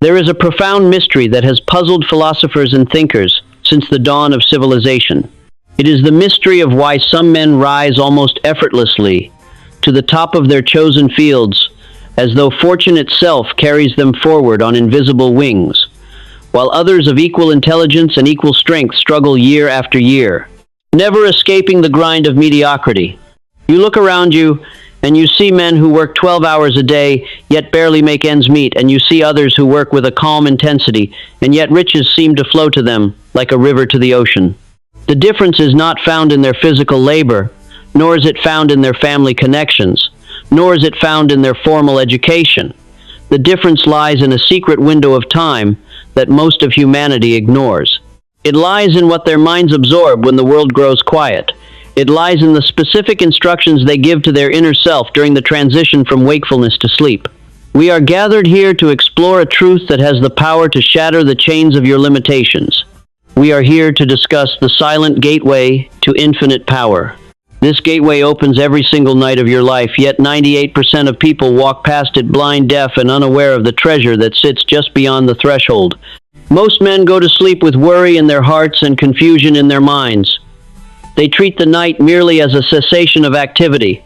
There is a profound mystery that has puzzled philosophers and thinkers since the dawn of civilization. It is the mystery of why some men rise almost effortlessly to the top of their chosen fields, as though fortune itself carries them forward on invisible wings, while others of equal intelligence and equal strength struggle year after year, never escaping the grind of mediocrity. You look around you, and you see men who work 12 hours a day, yet barely make ends meet, and you see others who work with a calm intensity, and yet riches seem to flow to them like a river to the ocean. The difference is not found in their physical labor, nor is it found in their family connections, nor is it found in their formal education. The difference lies in a secret window of time that most of humanity ignores. It lies in what their minds absorb when the world grows quiet. It lies in the specific instructions they give to their inner self during the transition from wakefulness to sleep. We are gathered here to explore a truth that has the power to shatter the chains of your limitations. We are here to discuss the silent gateway to infinite power. This gateway opens every single night of your life, yet 98% of people walk past it blind, deaf, and unaware of the treasure that sits just beyond the threshold. Most men go to sleep with worry in their hearts and confusion in their minds. They treat the night merely as a cessation of activity,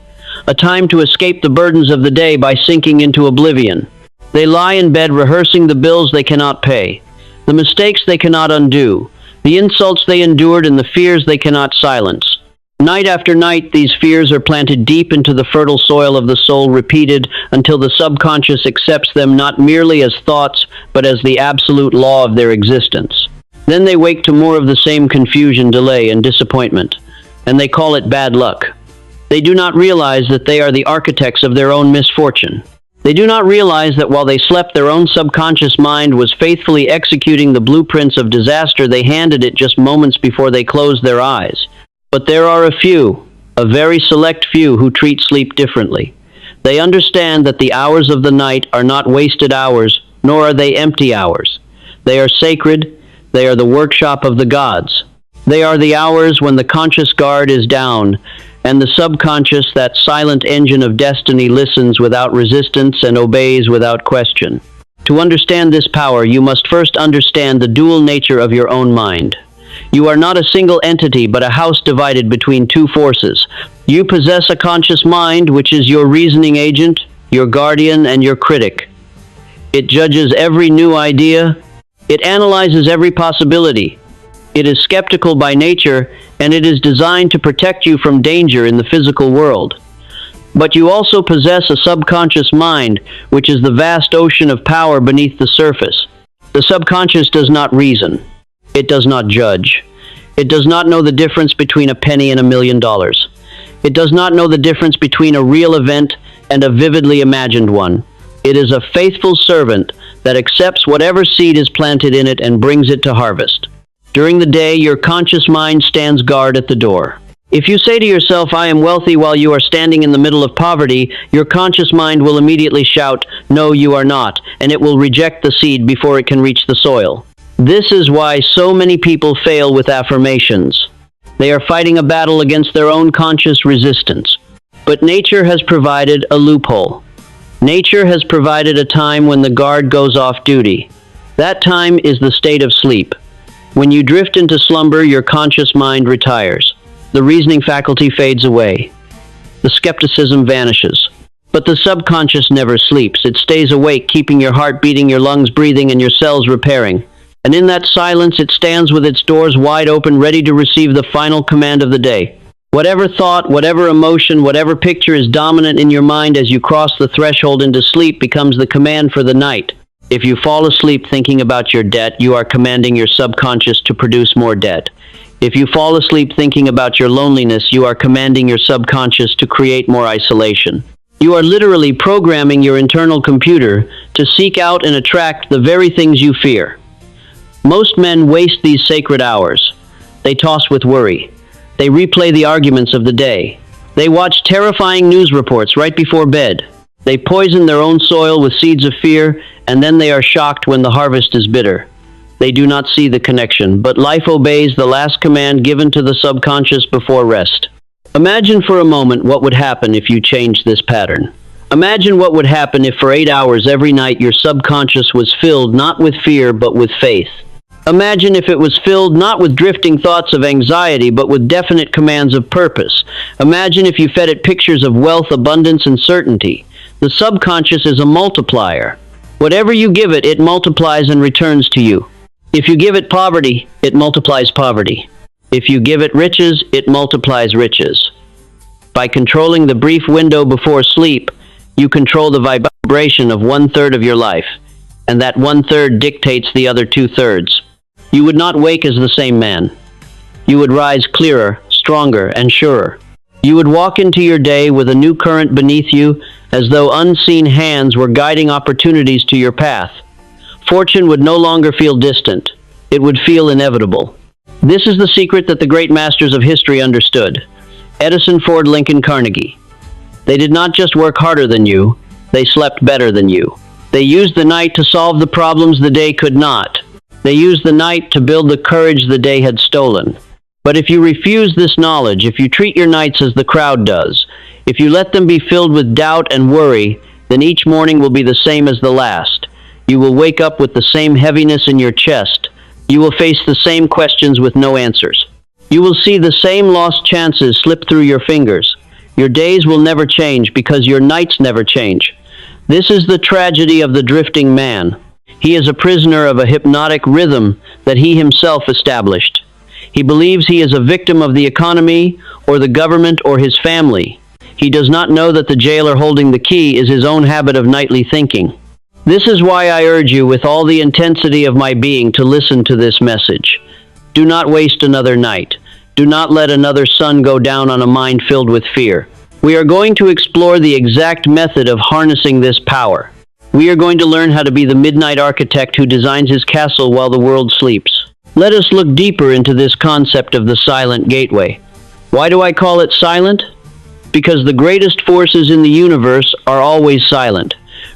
a time to escape the burdens of the day by sinking into oblivion. They lie in bed rehearsing the bills they cannot pay, the mistakes they cannot undo, the insults they endured, and the fears they cannot silence. Night after night, these fears are planted deep into the fertile soil of the soul, repeated until the subconscious accepts them not merely as thoughts, but as the absolute law of their existence. Then they wake to more of the same confusion, delay, and disappointment, and they call it bad luck. They do not realize that they are the architects of their own misfortune. They do not realize that while they slept, their own subconscious mind was faithfully executing the blueprints of disaster they handed it just moments before they closed their eyes. But there are a very select few, who treat sleep differently. They understand that the hours of the night are not wasted hours, nor are they empty hours. They are sacred. They are the workshop of the gods. They are the hours when the conscious guard is down, and the subconscious, that silent engine of destiny, listens without resistance and obeys without question. To understand this power, you must first understand the dual nature of your own mind. You are not a single entity, but a house divided between two forces. You possess a conscious mind, which is your reasoning agent, your guardian, and your critic. It judges every new idea. It analyzes every possibility. It is skeptical by nature, and it is designed to protect you from danger in the physical world. But you also possess a subconscious mind, which is the vast ocean of power beneath the surface. The subconscious does not reason. It does not judge. It does not know the difference between a penny and $1 million. It does not know the difference between a real event and a vividly imagined one. It is a faithful servant that accepts whatever seed is planted in it and brings it to harvest. During the day, your conscious mind stands guard at the door. If you say to yourself, "I am wealthy," while you are standing in the middle of poverty, your conscious mind will immediately shout, "No, you are not," and it will reject the seed before it can reach the soil. This is why so many people fail with affirmations. They are fighting a battle against their own conscious resistance. But nature has provided a loophole. Nature has provided a time when the guard goes off duty. That time is the state of sleep. When you drift into slumber, your conscious mind retires. The reasoning faculty fades away. The skepticism vanishes. But the subconscious never sleeps. It stays awake, keeping your heart beating, your lungs breathing, and your cells repairing. And in that silence, it stands with its doors wide open, ready to receive the final command of the day. Whatever thought, whatever emotion, whatever picture is dominant in your mind as you cross the threshold into sleep becomes the command for the night. If you fall asleep thinking about your debt, you are commanding your subconscious to produce more debt. If you fall asleep thinking about your loneliness, you are commanding your subconscious to create more isolation. You are literally programming your internal computer to seek out and attract the very things you fear. Most men waste these sacred hours. They toss with worry. They replay the arguments of the day. They watch terrifying news reports right before bed. They poison their own soil with seeds of fear, and then they are shocked when the harvest is bitter. They do not see the connection, but life obeys the last command given to the subconscious before rest. Imagine for a moment what would happen if you changed this pattern. Imagine what would happen if for 8 hours every night your subconscious was filled not with fear but with faith. Imagine if it was filled not with drifting thoughts of anxiety but with definite commands of purpose. Imagine if you fed it pictures of wealth, abundance, and certainty. The subconscious is a multiplier. Whatever you give it, it multiplies and returns to you. If you give it poverty, it multiplies poverty. If you give it riches, it multiplies riches. By controlling the brief window before sleep, you control the vibration of 1/3 of your life, and that 1/3 dictates the other 2/3. You would not wake as the same man. You would rise clearer, stronger, and surer. You would walk into your day with a new current beneath you, as though unseen hands were guiding opportunities to your path. Fortune would no longer feel distant. It would feel inevitable. This is the secret that the great masters of history understood. Edison, Ford, Lincoln, Carnegie. They did not just work harder than you, they slept better than you. They used the night to solve the problems the day could not. They used the night to build the courage the day had stolen. But if you refuse this knowledge, if you treat your nights as the crowd does, if you let them be filled with doubt and worry, then each morning will be the same as the last. You will wake up with the same heaviness in your chest. You will face the same questions with no answers. You will see the same lost chances slip through your fingers. Your days will never change because your nights never change. This is the tragedy of the drifting man. He is a prisoner of a hypnotic rhythm that he himself established. He believes he is a victim of the economy or the government or his family. He does not know that the jailer holding the key is his own habit of nightly thinking. This is why I urge you with all the intensity of my being to listen to this message. Do not waste another night. Do not let another sun go down on a mind filled with fear. We are going to explore the exact method of harnessing this power. We are going to learn how to be the midnight architect who designs his castle while the world sleeps. Let us look deeper into this concept of the silent gateway. Why do I call it silent? Because the greatest forces in the universe are always silent.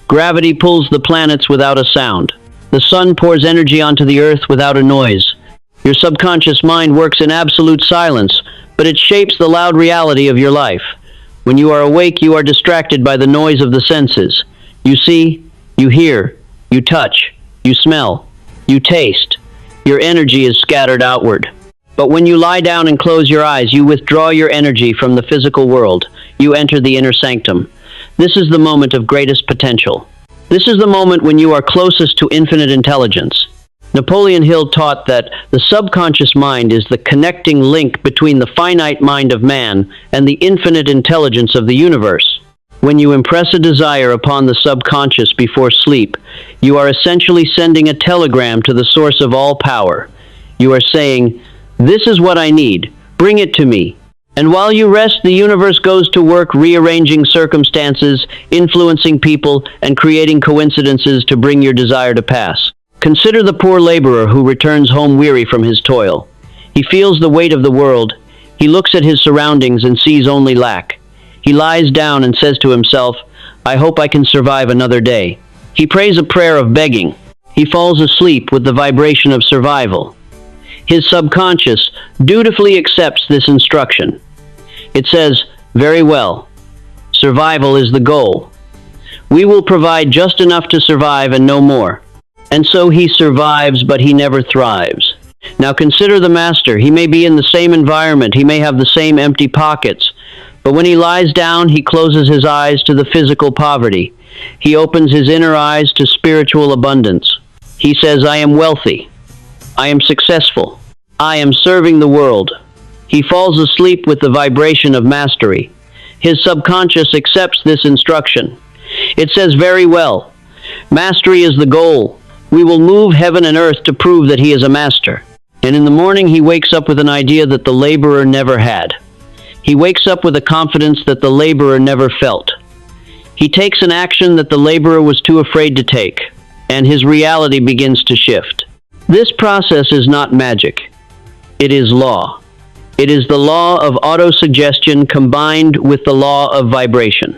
Gravity pulls the planets without a sound. The sun pours energy onto the earth without a noise. Your subconscious mind works in absolute silence, but it shapes the loud reality of your life. When you are awake, you are distracted by the noise of the senses. You see, you hear, you touch, you smell, you taste. Your energy is scattered outward. But when you lie down and close your eyes, you withdraw your energy from the physical world. You enter the inner sanctum. This is the moment of greatest potential. This is the moment when you are closest to infinite intelligence. Napoleon Hill taught that the subconscious mind is the connecting link between the finite mind of man and the infinite intelligence of the universe. When you impress a desire upon the subconscious before sleep, you are essentially sending a telegram to the source of all power. You are saying, "This is what I need. Bring it to me." And while you rest, the universe goes to work rearranging circumstances, influencing people, and creating coincidences to bring your desire to pass. Consider the poor laborer who returns home weary from his toil. He feels the weight of the world. He looks at his surroundings and sees only lack. He lies down and says to himself, "I hope I can survive another day." He prays a prayer of begging. He falls asleep with the vibration of survival. His subconscious dutifully accepts this instruction. It says, "Very well. Survival is the goal. We will provide just enough to survive and no more." And so he survives, but he never thrives. Now consider the master. He may be in the same environment. He may have the same empty pockets. But when he lies down, he closes his eyes to the physical poverty. He opens his inner eyes to spiritual abundance. He says, "I am wealthy. I am successful. I am serving the world." He falls asleep with the vibration of mastery. His subconscious accepts this instruction. It says, "Very well. Mastery is the goal. We will move heaven and earth to prove that he is a master." And in the morning he wakes up with an idea that the laborer never had. He wakes up with a confidence that the laborer never felt. He takes an action that the laborer was too afraid to take, and his reality begins to shift. This process is not magic. It is law. It is the law of autosuggestion combined with the law of vibration.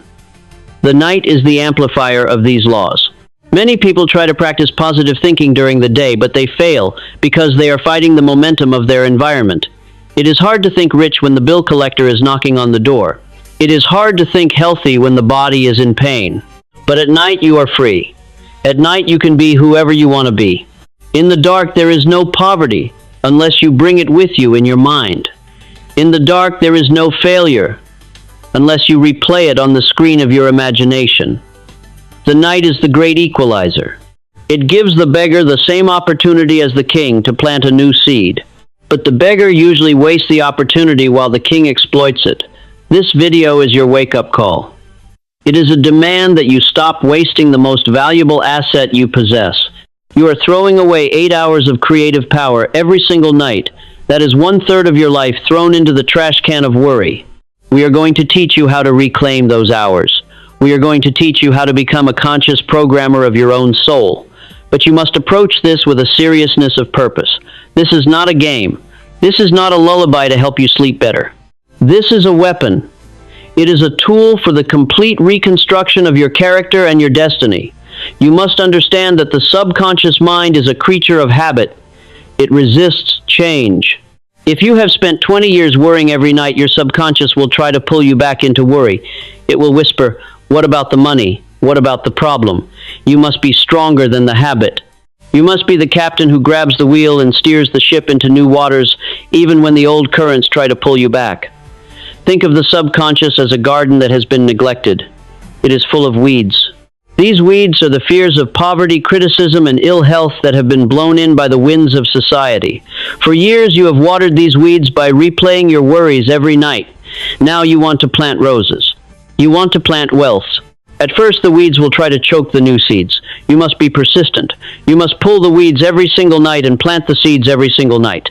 The night is the amplifier of these laws. Many people try to practice positive thinking during the day, but they fail because they are fighting the momentum of their environment. It is hard to think rich when the bill collector is knocking on the door. It is hard to think healthy when the body is in pain. But at night you are free. At night you can be whoever you want to be. In the dark there is no poverty unless you bring it with you in your mind. In the dark there is no failure unless you replay it on the screen of your imagination. The night is the great equalizer. It gives the beggar the same opportunity as the king to plant a new seed. But the beggar usually wastes the opportunity while the king exploits it. This video is your wake-up call. It is a demand that you stop wasting the most valuable asset you possess. You are throwing away 8 hours of creative power every single night. That is 1/3 of your life thrown into the trash can of worry. We are going to teach you how to reclaim those hours. We are going to teach you how to become a conscious programmer of your own soul. But you must approach this with a seriousness of purpose. This is not a game. This is not a lullaby to help you sleep better. This is a weapon. It is a tool for the complete reconstruction of your character and your destiny. You must understand that the subconscious mind is a creature of habit. It resists change. If you have spent 20 years worrying every night, your subconscious will try to pull you back into worry. It will whisper, "What about the money? What about the problem?" You must be stronger than the habit. You must be the captain who grabs the wheel and steers the ship into new waters, even when the old currents try to pull you back. Think of the subconscious as a garden that has been neglected. It is full of weeds. These weeds are the fears of poverty, criticism, and ill health that have been blown in by the winds of society. For years you have watered these weeds by replaying your worries every night. Now you want to plant roses. You want to plant wealth. At first the weeds will try to choke the new seeds. You must be persistent. You must pull the weeds every single night and plant the seeds every single night.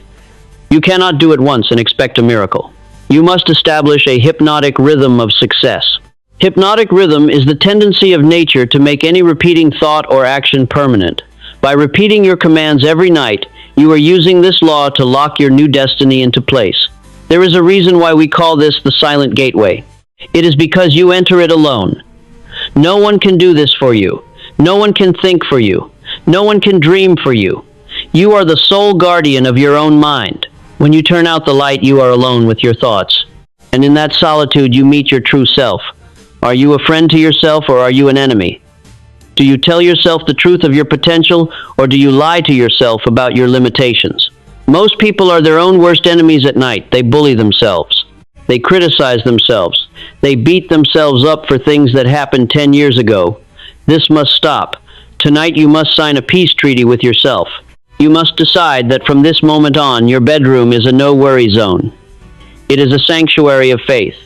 You cannot do it once and expect a miracle. You must establish a hypnotic rhythm of success. Hypnotic rhythm is the tendency of nature to make any repeating thought or action permanent. By repeating your commands every night, you are using this law to lock your new destiny into place. There is a reason why we call this the silent gateway. It is because you enter it alone. No one can do this for you. No one can think for you. No one can dream for you. You are the sole guardian of your own mind. When you turn out the light, you are alone with your thoughts. And in that solitude, you meet your true self. Are you a friend to yourself, or are you an enemy? Do you tell yourself the truth of your potential, or do you lie to yourself about your limitations? Most people are their own worst enemies at night. They bully themselves. They criticize themselves. They beat themselves up for things that happened 10 years ago. This must stop. Tonight you must sign a peace treaty with yourself. You must decide that from this moment on, your bedroom is a no-worry zone. It is a sanctuary of faith.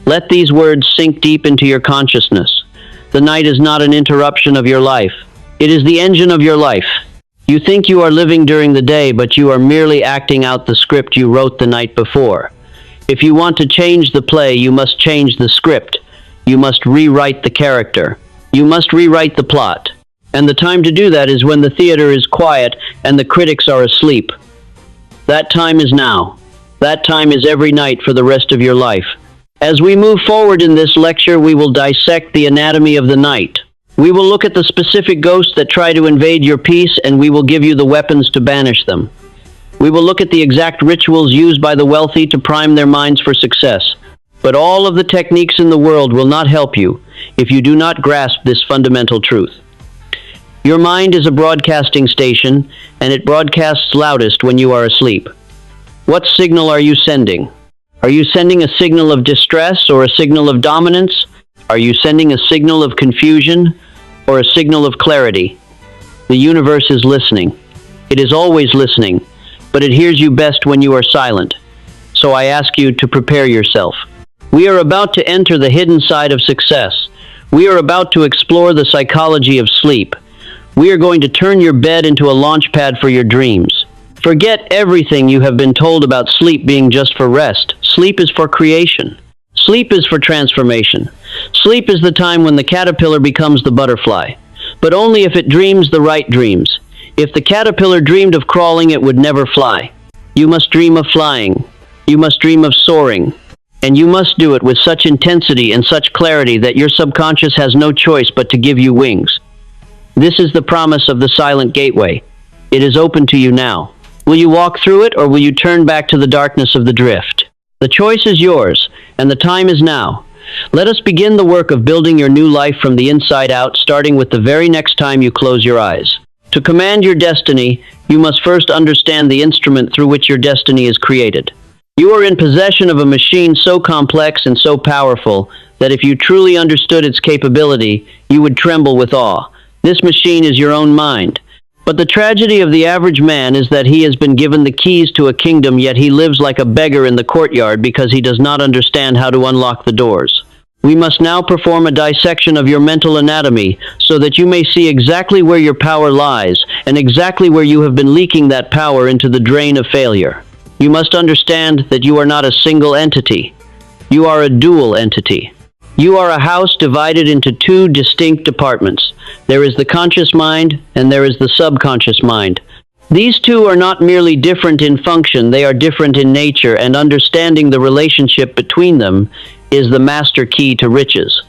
Let these words sink deep into your consciousness. The night is not an interruption of your life. It is the engine of your life. You think you are living during the day, but you are merely acting out the script you wrote the night before. If you want to change the play, you must change the script. You must rewrite the character. You must rewrite the plot. And the time to do that is when the theater is quiet and the critics are asleep. That time is now. That time is every night for the rest of your life. As we move forward in this lecture, we will dissect the anatomy of the night. We will look at the specific ghosts that try to invade your peace, and we will give you the weapons to banish them. We will look at the exact rituals used by the wealthy to prime their minds for success. But all of the techniques in the world will not help you if you do not grasp this fundamental truth. Your mind is a broadcasting station, and it broadcasts loudest when you are asleep. What signal are you sending? Are you sending a signal of distress or a signal of dominance? Are you sending a signal of confusion or a signal of clarity? The universe is listening. It is always listening, but it hears you best when you are silent. So I ask you to prepare yourself. We are about to enter the hidden side of success. We are about to explore the psychology of sleep. We are going to turn your bed into a launch pad for your dreams. Forget everything you have been told about sleep being just for rest. Sleep is for creation. Sleep is for transformation. Sleep is the time when the caterpillar becomes the butterfly, but only if it dreams the right dreams. If the caterpillar dreamed of crawling, it would never fly. You must dream of flying. You must dream of soaring. And you must do it with such intensity and such clarity that your subconscious has no choice but to give you wings. This is the promise of the silent gateway. It is open to you now. Will you walk through it, or will you turn back to the darkness of the drift? The choice is yours, and the time is now. Let us begin the work of building your new life from the inside out, starting with the very next time you close your eyes. To command your destiny, you must first understand the instrument through which your destiny is created. You are in possession of a machine so complex and so powerful that if you truly understood its capability, you would tremble with awe. This machine is your own mind. But the tragedy of the average man is that he has been given the keys to a kingdom, yet he lives like a beggar in the courtyard because he does not understand how to unlock the doors. We must now perform a dissection of your mental anatomy so that you may see exactly where your power lies and exactly where you have been leaking that power into the drain of failure. You must understand that you are not a single entity. You are a dual entity. You are a house divided into two distinct departments. There is the conscious mind and there is the subconscious mind. These two are not merely different in function, they are different in nature, and understanding the relationship between them is the master key to riches.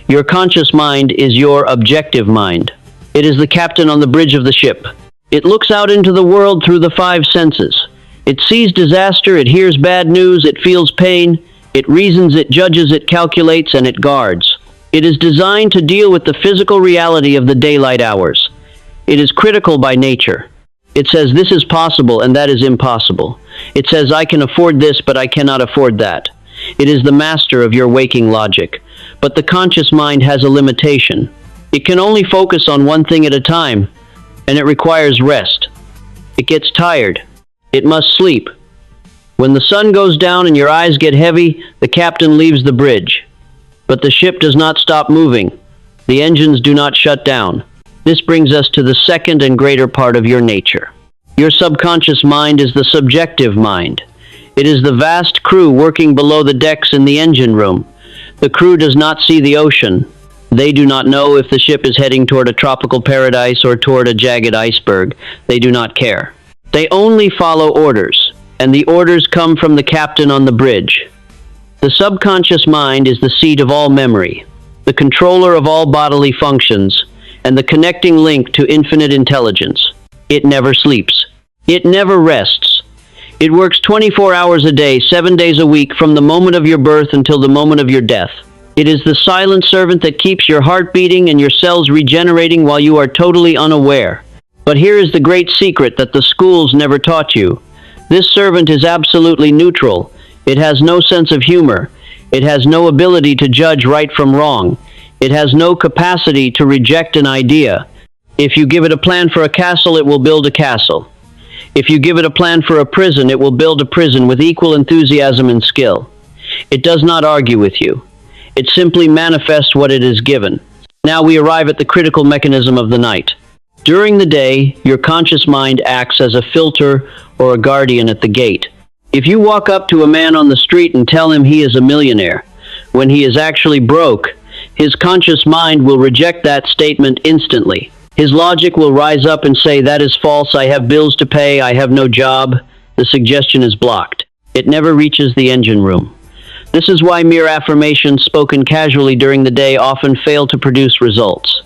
Your conscious mind is your objective mind. It is the captain on the bridge of the ship. It looks out into the world through the five senses. It sees disaster, it hears bad news, it feels pain. It reasons, it judges, it calculates, and it guards. It is designed to deal with the physical reality of the daylight hours. It is critical by nature. It says this is possible and that is impossible. It says I can afford this but I cannot afford that. It is the master of your waking logic. But the conscious mind has a limitation. It can only focus on one thing at a time, and it requires rest. It gets tired. It must sleep. When the sun goes down and your eyes get heavy, the captain leaves the bridge. But the ship does not stop moving. The engines do not shut down. This brings us to the second and greater part of your nature. Your subconscious mind is the subjective mind. It is the vast crew working below the decks in the engine room. The crew does not see the ocean. They do not know if the ship is heading toward a tropical paradise or toward a jagged iceberg. They do not care. They only follow orders. And the orders come from the captain on the bridge. The subconscious mind is the seat of all memory, the controller of all bodily functions, and the connecting link to infinite intelligence. It never sleeps. It never rests. It works 24 hours a day, 7 days a week, from the moment of your birth until the moment of your death. It is the silent servant that keeps your heart beating and your cells regenerating while you are totally unaware. But here is the great secret that the schools never taught you. This servant is absolutely neutral. It has no sense of humor. It has no ability to judge right from wrong. It has no capacity to reject an idea. If you give it a plan for a castle, it will build a castle. If you give it a plan for a prison, it will build a prison with equal enthusiasm and skill. It does not argue with you. It simply manifests what it is given. Now we arrive at the critical mechanism of the night. During the day, your conscious mind acts as a filter or a guardian at the gate. If you walk up to a man on the street and tell him he is a millionaire, when he is actually broke, his conscious mind will reject that statement instantly. His logic will rise up and say, that is false, I have bills to pay, I have no job. The suggestion is blocked. It never reaches the engine room. This is why mere affirmations spoken casually during the day often fail to produce results.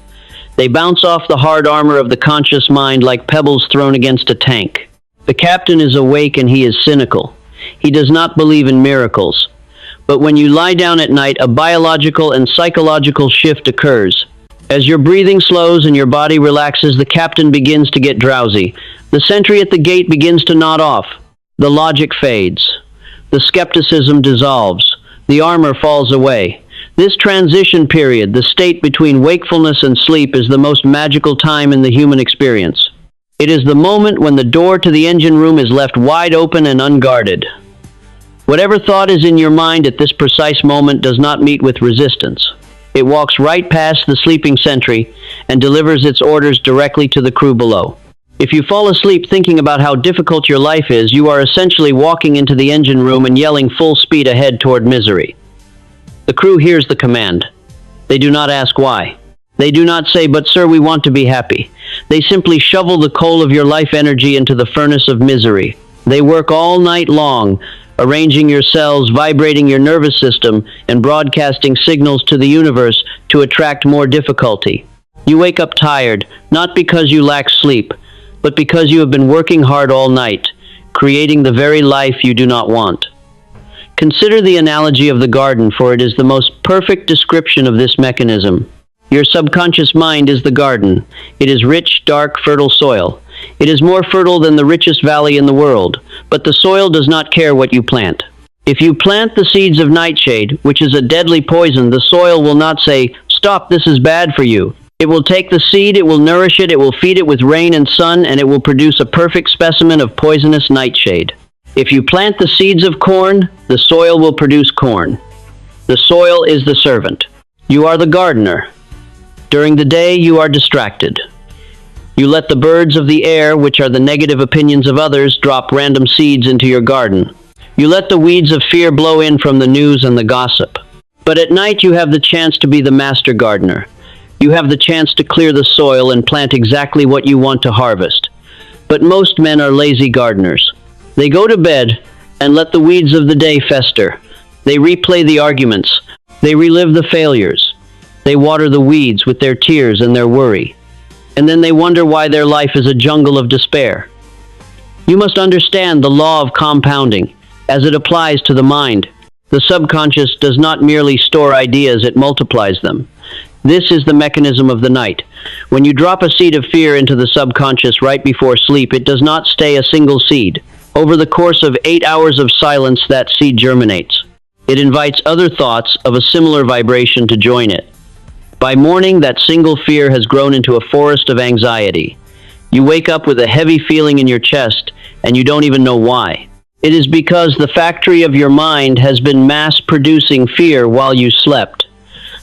They bounce off the hard armor of the conscious mind like pebbles thrown against a tank. The captain is awake and he is cynical. He does not believe in miracles. But when you lie down at night, a biological and psychological shift occurs. As your breathing slows and your body relaxes, the captain begins to get drowsy. The sentry at the gate begins to nod off. The logic fades. The skepticism dissolves. The armor falls away. This transition period, the state between wakefulness and sleep, is the most magical time in the human experience. It is the moment when the door to the engine room is left wide open and unguarded. Whatever thought is in your mind at this precise moment does not meet with resistance. It walks right past the sleeping sentry and delivers its orders directly to the crew below. If you fall asleep thinking about how difficult your life is, you are essentially walking into the engine room and yelling full speed ahead toward misery. The crew hears the command. They do not ask why. They do not say, but sir, we want to be happy. They simply shovel the coal of your life energy into the furnace of misery. They work all night long, arranging your cells, vibrating your nervous system, and broadcasting signals to the universe to attract more difficulty. You wake up tired, not because you lack sleep, but because you have been working hard all night, creating the very life you do not want. Consider the analogy of the garden, for it is the most perfect description of this mechanism. Your subconscious mind is the garden. It is rich, dark, fertile soil. It is more fertile than the richest valley in the world, but the soil does not care what you plant. If you plant the seeds of nightshade, which is a deadly poison, the soil will not say, "Stop, this is bad for you." It will take the seed, it will nourish it, it will feed it with rain and sun, and it will produce a perfect specimen of poisonous nightshade. If you plant the seeds of corn, the soil will produce corn. The soil is the servant. You are the gardener. During the day, you are distracted. You let the birds of the air, which are the negative opinions of others, drop random seeds into your garden. You let the weeds of fear blow in from the news and the gossip. But at night, you have the chance to be the master gardener. You have the chance to clear the soil and plant exactly what you want to harvest. But most men are lazy gardeners. They go to bed and let the weeds of the day fester. They replay the arguments. They relive the failures. They water the weeds with their tears and their worry. And then they wonder why their life is a jungle of despair. You must understand the law of compounding as it applies to the mind. The subconscious does not merely store ideas, it multiplies them. This is the mechanism of the night. When you drop a seed of fear into the subconscious right before sleep, it does not stay a single seed. Over the course of 8 hours of silence, that seed germinates. It invites other thoughts of a similar vibration to join it. By morning, that single fear has grown into a forest of anxiety. You wake up with a heavy feeling in your chest, and you don't even know why. It is because the factory of your mind has been mass-producing fear while you slept.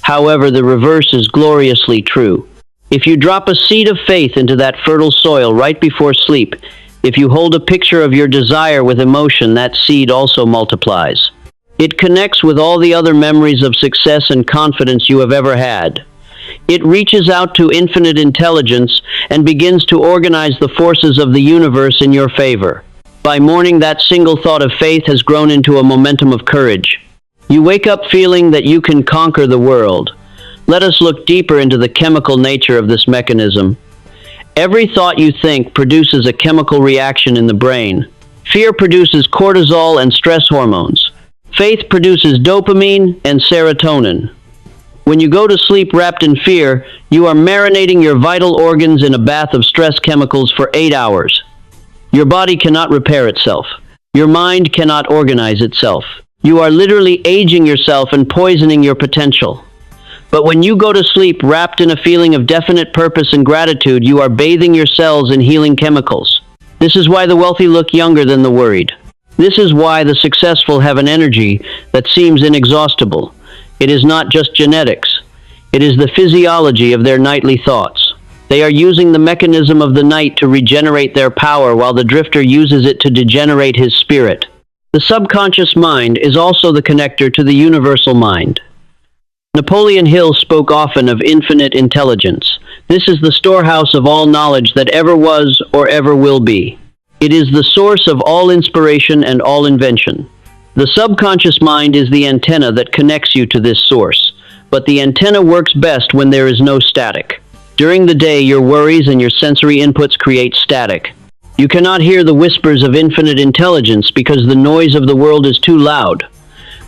However, the reverse is gloriously true. If you drop a seed of faith into that fertile soil right before sleep, if you hold a picture of your desire with emotion, that seed also multiplies. It connects with all the other memories of success and confidence you have ever had. It reaches out to infinite intelligence and begins to organize the forces of the universe in your favor. By morning, that single thought of faith has grown into a momentum of courage. You wake up feeling that you can conquer the world. Let us look deeper into the chemical nature of this mechanism. Every thought you think produces a chemical reaction in the brain. Fear produces cortisol and stress hormones. Faith produces dopamine and serotonin. When you go to sleep wrapped in fear, you are marinating your vital organs in a bath of stress chemicals for 8 hours. Your body cannot repair itself. Your mind cannot organize itself. You are literally aging yourself and poisoning your potential. But when you go to sleep wrapped in a feeling of definite purpose and gratitude, you are bathing your cells in healing chemicals. This is why the wealthy look younger than the worried. This is why the successful have an energy that seems inexhaustible. It is not just genetics. It is the physiology of their nightly thoughts. They are using the mechanism of the night to regenerate their power, while the drifter uses it to degenerate his spirit. The subconscious mind is also the connector to the universal mind. Napoleon Hill spoke often of infinite intelligence. This is the storehouse of all knowledge that ever was or ever will be. It is the source of all inspiration and all invention. The subconscious mind is the antenna that connects you to this source, but the antenna works best when there is no static. During the day, your worries and your sensory inputs create static. You cannot hear the whispers of infinite intelligence because the noise of the world is too loud.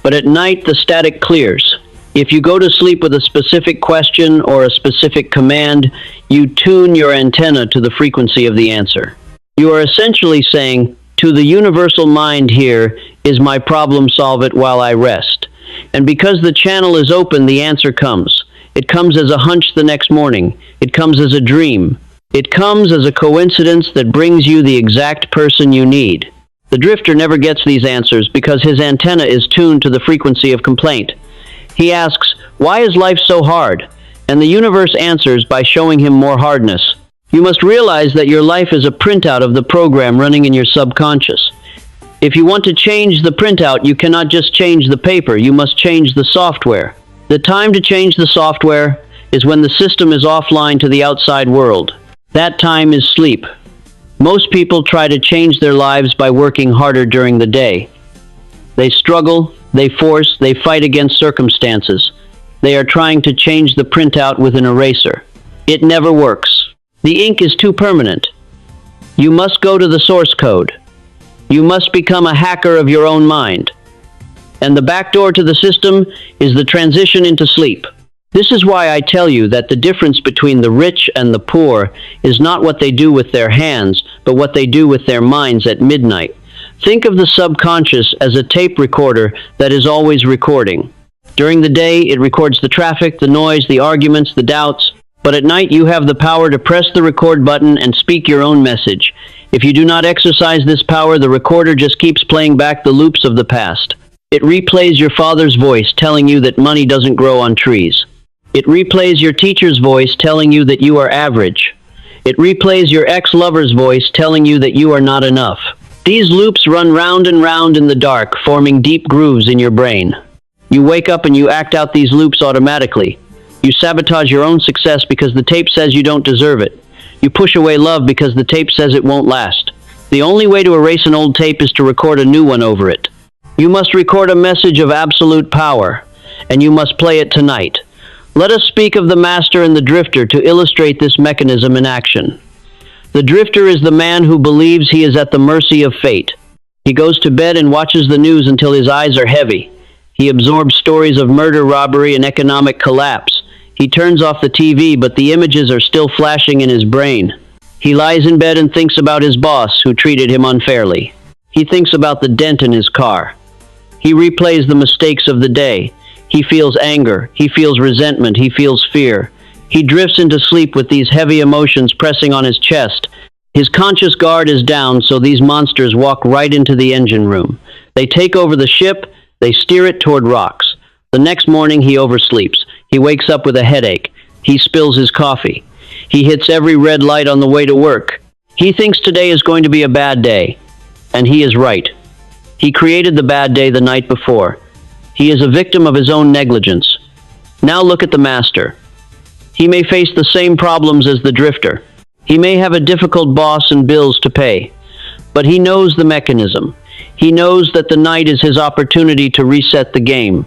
But at night, the static clears. If you go to sleep with a specific question or a specific command, you tune your antenna to the frequency of the answer. You are essentially saying, "To the universal mind, here is my problem, solve it while I rest." And because the channel is open, the answer comes. It comes as a hunch the next morning. It comes as a dream. It comes as a coincidence that brings you the exact person you need. The drifter never gets these answers because his antenna is tuned to the frequency of complaint. He asks, "Why is life so hard?" And the universe answers by showing him more hardness. You must realize that your life is a printout of the program running in your subconscious. If you want to change the printout, you cannot just change the paper, you must change the software. The time to change the software is when the system is offline to the outside world. That time is sleep. Most people try to change their lives by working harder during the day. They struggle, they force, they fight against circumstances. They are trying to change the printout with an eraser. It never works. The ink is too permanent. You must go to the source code. You must become a hacker of your own mind. And the back door to the system is the transition into sleep. This is why I tell you that the difference between the rich and the poor is not what they do with their hands, but what they do with their minds at midnight. Think of the subconscious as a tape recorder that is always recording. During the day, it records the traffic, the noise, the arguments, the doubts. But at night, you have the power to press the record button and speak your own message. If you do not exercise this power, the recorder just keeps playing back the loops of the past. It replays your father's voice telling you that money doesn't grow on trees. It replays your teacher's voice telling you that you are average. It replays your ex-lover's voice telling you that you are not enough. These loops run round and round in the dark, forming deep grooves in your brain. You wake up and you act out these loops automatically. You sabotage your own success because the tape says you don't deserve it. You push away love because the tape says it won't last. The only way to erase an old tape is to record a new one over it. You must record a message of absolute power, and you must play it tonight. Let us speak of the master and the drifter to illustrate this mechanism in action. The drifter is the man who believes he is at the mercy of fate. He goes to bed and watches the news until his eyes are heavy. He absorbs stories of murder, robbery, and economic collapse. He turns off the TV, but the images are still flashing in his brain. He lies in bed and thinks about his boss, who treated him unfairly. He thinks about the dent in his car. He replays the mistakes of the day. He feels anger. He feels resentment. He feels fear. He drifts into sleep with these heavy emotions pressing on his chest. His conscious guard is down, so these monsters walk right into the engine room. They take over the ship. They steer it toward rocks. The next morning, he oversleeps. He wakes up with a headache. He spills his coffee. He hits every red light on the way to work. He thinks today is going to be a bad day. And he is right. He created the bad day the night before. He is a victim of his own negligence. Now look at the master. He may face the same problems as the drifter. He may have a difficult boss and bills to pay. But he knows the mechanism. He knows that the night is his opportunity to reset the game.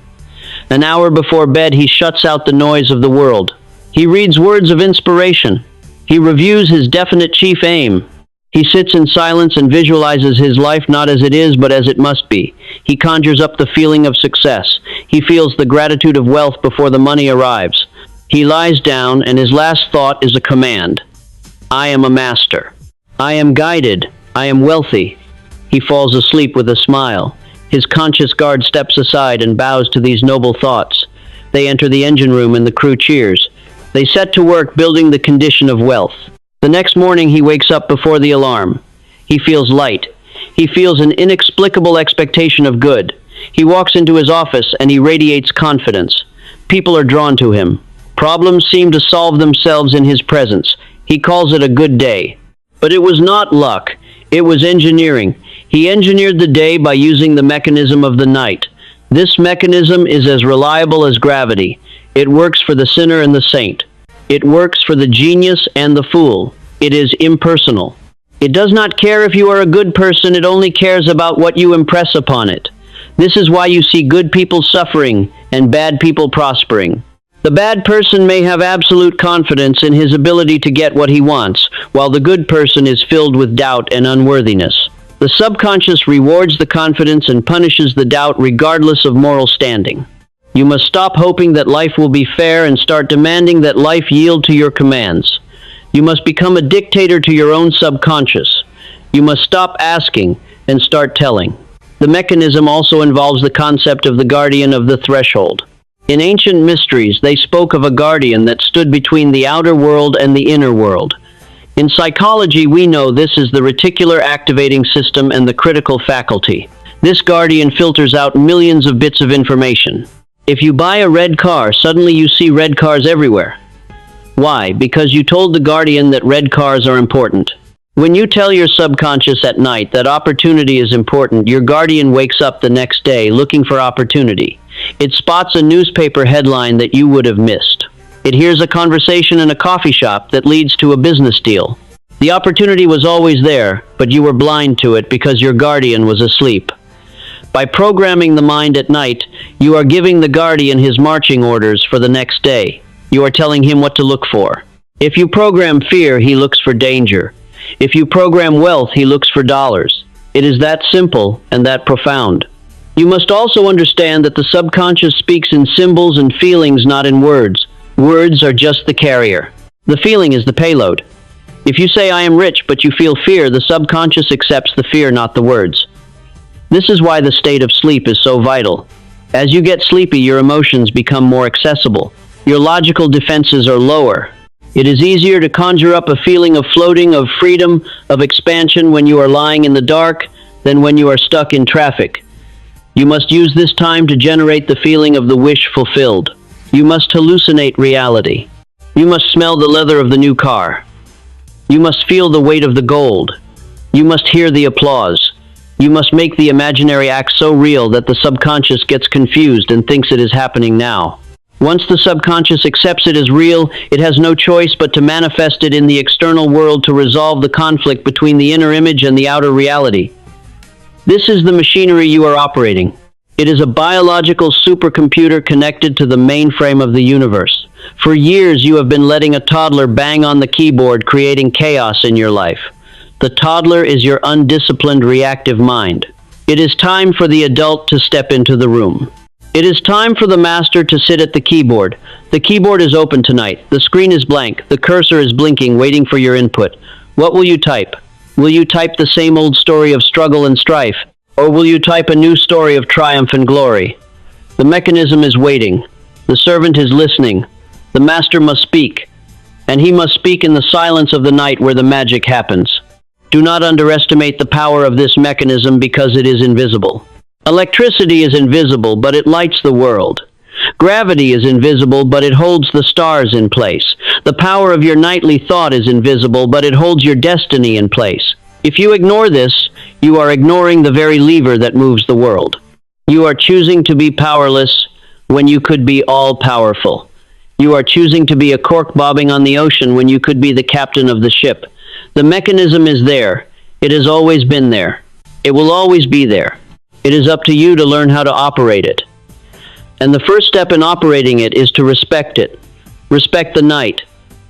An hour before bed, he shuts out the noise of the world. He reads words of inspiration. He reviews his definite chief aim. He sits in silence and visualizes his life not as it is, but as it must be. He conjures up the feeling of success. He feels the gratitude of wealth before the money arrives. He lies down, and his last thought is a command. I am a master. I am guided. I am wealthy. He falls asleep with a smile. His conscious guard steps aside and bows to these noble thoughts. They enter the engine room and the crew cheers. They set to work building the condition of wealth. The next morning he wakes up before the alarm. He feels light. He feels an inexplicable expectation of good. He walks into his office and he radiates confidence. People are drawn to him. Problems seem to solve themselves in his presence. He calls it a good day. But it was not luck. It was engineering. He engineered the day by using the mechanism of the night. This mechanism is as reliable as gravity. It works for the sinner and the saint. It works for the genius and the fool. It is impersonal. It does not care if you are a good person. It only cares about what you impress upon it. This is why you see good people suffering and bad people prospering. The bad person may have absolute confidence in his ability to get what he wants, while the good person is filled with doubt and unworthiness. The subconscious rewards the confidence and punishes the doubt regardless of moral standing. You must stop hoping that life will be fair and start demanding that life yield to your commands. You must become a dictator to your own subconscious. You must stop asking and start telling. The mechanism also involves the concept of the guardian of the threshold. In ancient mysteries, they spoke of a guardian that stood between the outer world and the inner world. In psychology, we know this is the reticular activating system and the critical faculty. This guardian filters out millions of bits of information. If you buy a red car, suddenly you see red cars everywhere. Why? Because you told the guardian that red cars are important. When you tell your subconscious at night that opportunity is important, your guardian wakes up the next day looking for opportunity. It spots a newspaper headline that you would have missed. It hears a conversation in a coffee shop that leads to a business deal. The opportunity was always there, but you were blind to it because your guardian was asleep. By programming the mind at night, you are giving the guardian his marching orders for the next day. You are telling him what to look for. If you program fear, he looks for danger. If you program wealth, he looks for dollars. It is that simple and that profound. You must also understand that the subconscious speaks in symbols and feelings, not in words. Words are just the carrier. The feeling is the payload. If you say, "I am rich," but you feel fear, the subconscious accepts the fear, not the words. This is why the state of sleep is so vital. As you get sleepy, your emotions become more accessible. Your logical defenses are lower. It is easier to conjure up a feeling of floating, of freedom, of expansion when you are lying in the dark than when you are stuck in traffic. You must use this time to generate the feeling of the wish fulfilled. You must hallucinate reality. You must smell the leather of the new car. You must feel the weight of the gold. You must hear the applause. You must make the imaginary act so real that the subconscious gets confused and thinks it is happening now. Once the subconscious accepts it as real, it has no choice but to manifest it in the external world to resolve the conflict between the inner image and the outer reality. This is the machinery you are operating. It is a biological supercomputer connected to the mainframe of the universe. For years, you have been letting a toddler bang on the keyboard, creating chaos in your life. The toddler is your undisciplined, reactive mind. It is time for the adult to step into the room. It is time for the master to sit at the keyboard. The keyboard is open tonight. The screen is blank. The cursor is blinking, waiting for your input. What will you type? Will you type the same old story of struggle and strife? Or will you type a new story of triumph and glory? The mechanism is waiting. The servant is listening. The master must speak. And he must speak in the silence of the night where the magic happens. Do not underestimate the power of this mechanism because it is invisible. Electricity is invisible, but it lights the world. Gravity is invisible, but it holds the stars in place. The power of your nightly thought is invisible, but it holds your destiny in place. If you ignore this, you are ignoring the very lever that moves the world. You are choosing to be powerless when you could be all-powerful. You are choosing to be a cork bobbing on the ocean when you could be the captain of the ship. The mechanism is there. It has always been there. It will always be there. It is up to you to learn how to operate it. And the first step in operating it is to respect it. Respect the night.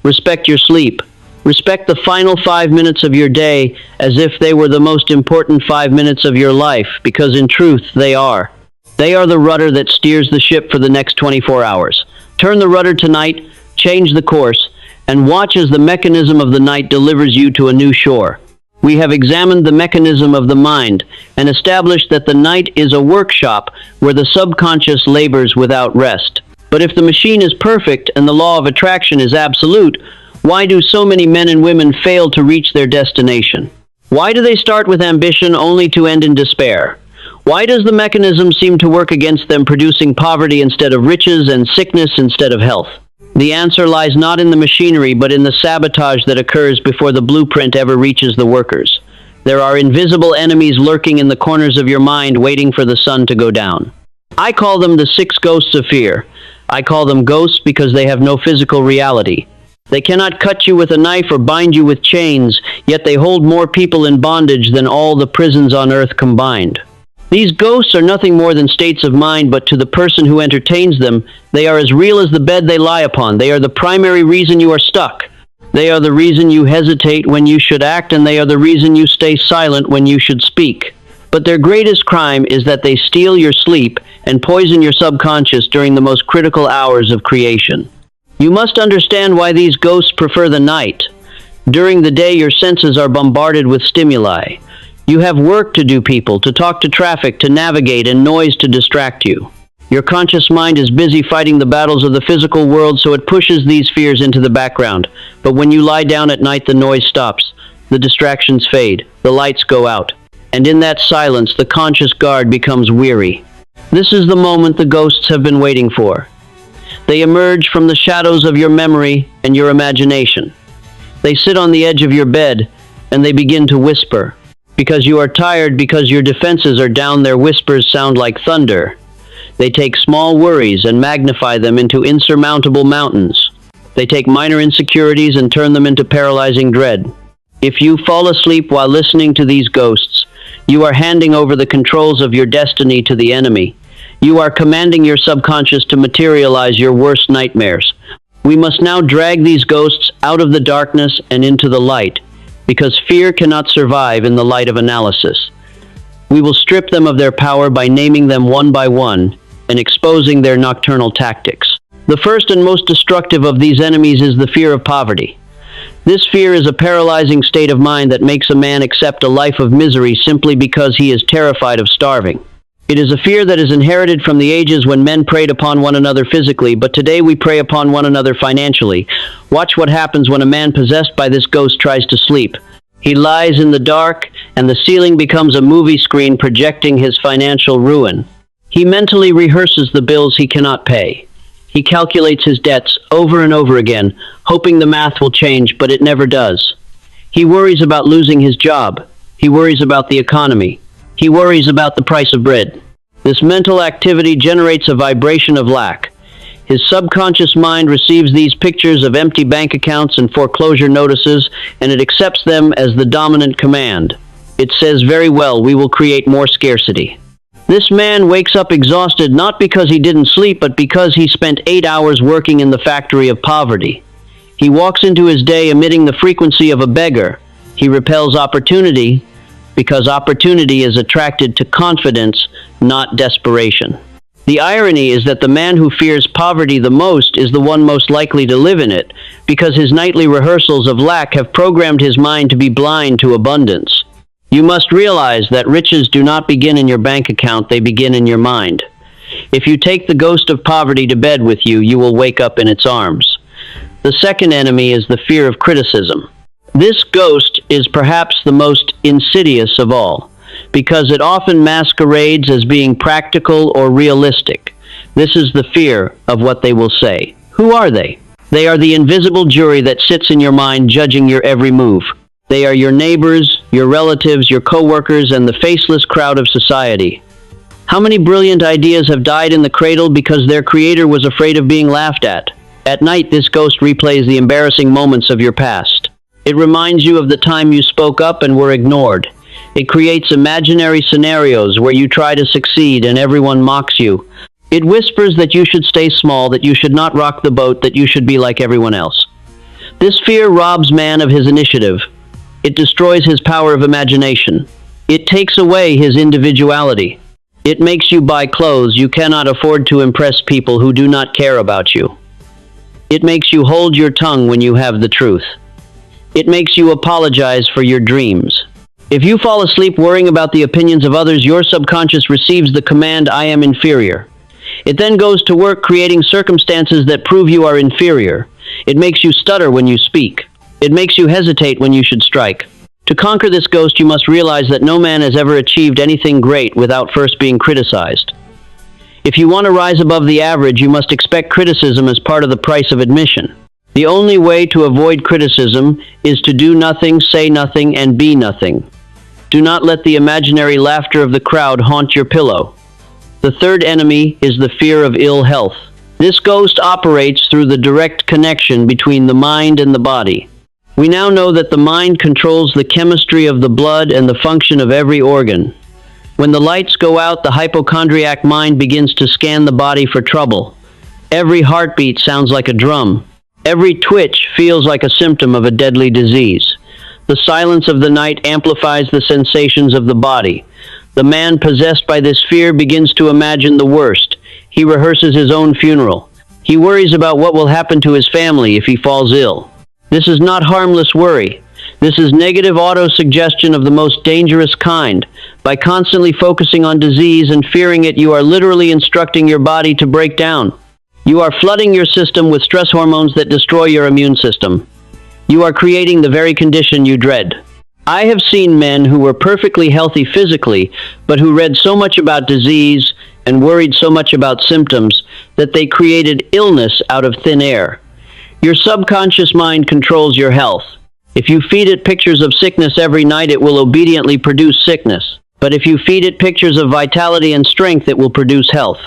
Respect your sleep. Respect the final 5 minutes of your day as if they were the most important 5 minutes of your life, because in truth, they are. They are the rudder that steers the ship for the next 24 hours. Turn the rudder tonight, change the course, and watch as the mechanism of the night delivers you to a new shore. We have examined the mechanism of the mind and established that the night is a workshop where the subconscious labors without rest. But if the machine is perfect and the law of attraction is absolute, why do so many men and women fail to reach their destination? Why do they start with ambition only to end in despair? Why does the mechanism seem to work against them, producing poverty instead of riches and sickness instead of health? The answer lies not in the machinery, but in the sabotage that occurs before the blueprint ever reaches the workers. There are invisible enemies lurking in the corners of your mind, waiting for the sun to go down. I call them the 6 ghosts of fear. I call them ghosts because they have no physical reality. They cannot cut you with a knife or bind you with chains, yet they hold more people in bondage than all the prisons on earth combined. These ghosts are nothing more than states of mind, but to the person who entertains them, they are as real as the bed they lie upon. They are the primary reason you are stuck. They are the reason you hesitate when you should act, and they are the reason you stay silent when you should speak. But their greatest crime is that they steal your sleep and poison your subconscious during the most critical hours of creation. You must understand why these ghosts prefer the night. During the day, your senses are bombarded with stimuli. You have work to do, people, to talk to traffic, to navigate, and noise to distract you. Your conscious mind is busy fighting the battles of the physical world, so it pushes these fears into the background. But when you lie down at night, the noise stops, the distractions fade, the lights go out, and in that silence, the conscious guard becomes weary. This is the moment the ghosts have been waiting for. They emerge from the shadows of your memory and your imagination. They sit on the edge of your bed, and they begin to whisper. Because you are tired, because your defenses are down, their whispers sound like thunder. They take small worries and magnify them into insurmountable mountains. They take minor insecurities and turn them into paralyzing dread. If you fall asleep while listening to these ghosts, you are handing over the controls of your destiny to the enemy. You are commanding your subconscious to materialize your worst nightmares. We must now drag these ghosts out of the darkness and into the light, because fear cannot survive in the light of analysis. We will strip them of their power by naming them one by one and exposing their nocturnal tactics. The first and most destructive of these enemies is the fear of poverty. This fear is a paralyzing state of mind that makes a man accept a life of misery simply because he is terrified of starving. It is a fear that is inherited from the ages when men preyed upon one another physically, but today we prey upon one another financially. Watch what happens when a man possessed by this ghost tries to sleep. He lies in the dark, and the ceiling becomes a movie screen projecting his financial ruin. He mentally rehearses the bills he cannot pay. He calculates his debts over and over again, hoping the math will change, but it never does. He worries about losing his job. He worries about the economy. He worries about the price of bread. This mental activity generates a vibration of lack. His subconscious mind receives these pictures of empty bank accounts and foreclosure notices, and it accepts them as the dominant command. It says, very well, we will create more scarcity. This man wakes up exhausted not because he didn't sleep, but because he spent 8 hours working in the factory of poverty. He walks into his day emitting the frequency of a beggar. He repels opportunity because opportunity is attracted to confidence, not desperation. The irony is that the man who fears poverty the most is the one most likely to live in it, because his nightly rehearsals of lack have programmed his mind to be blind to abundance. You must realize that riches do not begin in your bank account, they begin in your mind. If you take the ghost of poverty to bed with you, you will wake up in its arms. The second enemy is the fear of criticism. This ghost is perhaps the most insidious of all, because it often masquerades as being practical or realistic. This is the fear of what they will say. Who are they? They are the invisible jury that sits in your mind judging your every move. They are your neighbors, your relatives, your co-workers, and the faceless crowd of society. How many brilliant ideas have died in the cradle because their creator was afraid of being laughed at? At night, this ghost replays the embarrassing moments of your past. It reminds you of the time you spoke up and were ignored. It creates imaginary scenarios where you try to succeed and everyone mocks you. It whispers that you should stay small, that you should not rock the boat, that you should be like everyone else. This fear robs man of his initiative. It destroys his power of imagination. It takes away his individuality. It makes you buy clothes you cannot afford to impress people who do not care about you. It makes you hold your tongue when you have the truth. It makes you apologize for your dreams. If you fall asleep worrying about the opinions of others, your subconscious receives the command, I am inferior. It then goes to work creating circumstances that prove you are inferior. It makes you stutter when you speak. It makes you hesitate when you should strike. To conquer this ghost, you must realize that no man has ever achieved anything great without first being criticized. If you want to rise above the average, you must expect criticism as part of the price of admission. The only way to avoid criticism is to do nothing, say nothing, and be nothing. Do not let the imaginary laughter of the crowd haunt your pillow. The third enemy is the fear of ill health. This ghost operates through the direct connection between the mind and the body. We now know that the mind controls the chemistry of the blood and the function of every organ. When the lights go out, the hypochondriac mind begins to scan the body for trouble. Every heartbeat sounds like a drum. Every twitch feels like a symptom of a deadly disease. The silence of the night amplifies the sensations of the body. The man possessed by this fear begins to imagine the worst. He rehearses his own funeral. He worries about what will happen to his family if he falls ill. This is not harmless worry. This is negative auto-suggestion of the most dangerous kind. By constantly focusing on disease and fearing it, you are literally instructing your body to break down. You are flooding your system with stress hormones that destroy your immune system. You are creating the very condition you dread. I have seen men who were perfectly healthy physically, but who read so much about disease and worried so much about symptoms that they created illness out of thin air. Your subconscious mind controls your health. If you feed it pictures of sickness every night, it will obediently produce sickness. But if you feed it pictures of vitality and strength, it will produce health.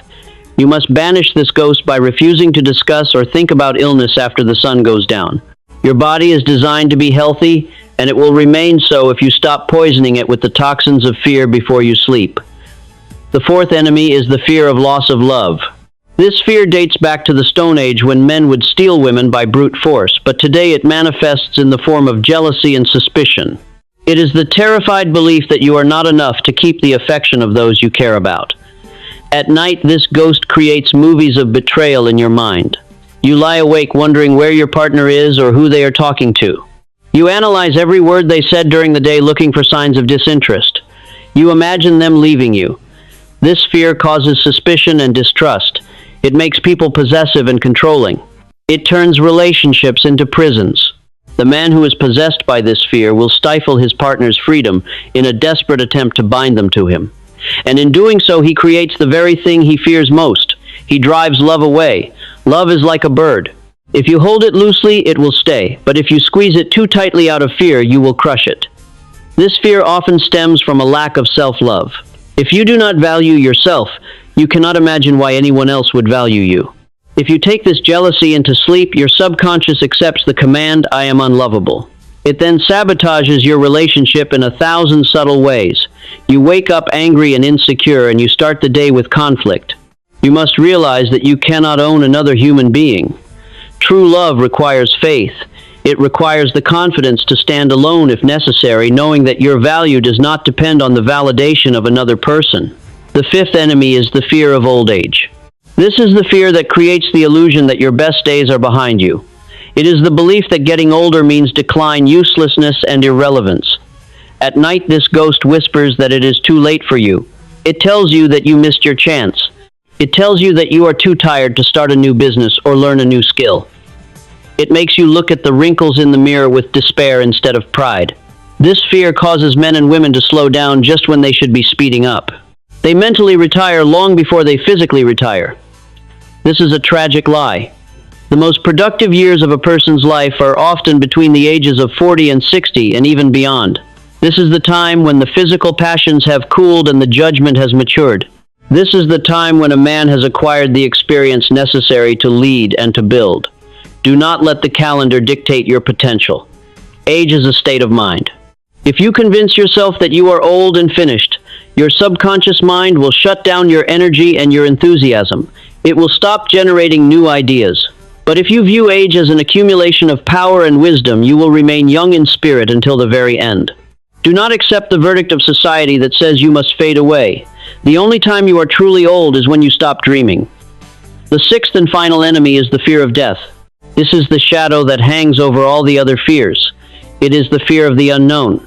You must banish this ghost by refusing to discuss or think about illness after the sun goes down. Your body is designed to be healthy, and it will remain so if you stop poisoning it with the toxins of fear before you sleep. The fourth enemy is the fear of loss of love. This fear dates back to the Stone Age when men would steal women by brute force, but today it manifests in the form of jealousy and suspicion. It is the terrified belief that you are not enough to keep the affection of those you care about. At night, this ghost creates movies of betrayal in your mind. You lie awake wondering where your partner is or who they are talking to. You analyze every word they said during the day looking for signs of disinterest. You imagine them leaving you. This fear causes suspicion and distrust. It makes people possessive and controlling. It turns relationships into prisons. The man who is possessed by this fear will stifle his partner's freedom in a desperate attempt to bind them to him. And in doing so, he creates the very thing he fears most. He drives love away. Love is like a bird. If you hold it loosely, it will stay, but if you squeeze it too tightly out of fear, you will crush it. This fear often stems from a lack of self-love. If you do not value yourself, you cannot imagine why anyone else would value you. If you take this jealousy into sleep, your subconscious accepts the command, "I am unlovable." It then sabotages your relationship in 1,000 subtle ways. You wake up angry and insecure, and you start the day with conflict. You must realize that you cannot own another human being. True love requires faith. It requires the confidence to stand alone if necessary, knowing that your value does not depend on the validation of another person. The fifth enemy is the fear of old age. This is the fear that creates the illusion that your best days are behind you. It is the belief that getting older means decline, uselessness, and irrelevance. At night, this ghost whispers that it is too late for you. It tells you that you missed your chance. It tells you that you are too tired to start a new business or learn a new skill. It makes you look at the wrinkles in the mirror with despair instead of pride. This fear causes men and women to slow down just when they should be speeding up. They mentally retire long before they physically retire. This is a tragic lie. The most productive years of a person's life are often between the ages of 40 and 60 and even beyond. This is the time when the physical passions have cooled and the judgment has matured. This is the time when a man has acquired the experience necessary to lead and to build. Do not let the calendar dictate your potential. Age is a state of mind. If you convince yourself that you are old and finished, your subconscious mind will shut down your energy and your enthusiasm. It will stop generating new ideas. But if you view age as an accumulation of power and wisdom, you will remain young in spirit until the very end. Do not accept the verdict of society that says you must fade away. The only time you are truly old is when you stop dreaming. The sixth and final enemy is the fear of death. This is the shadow that hangs over all the other fears. It is the fear of the unknown.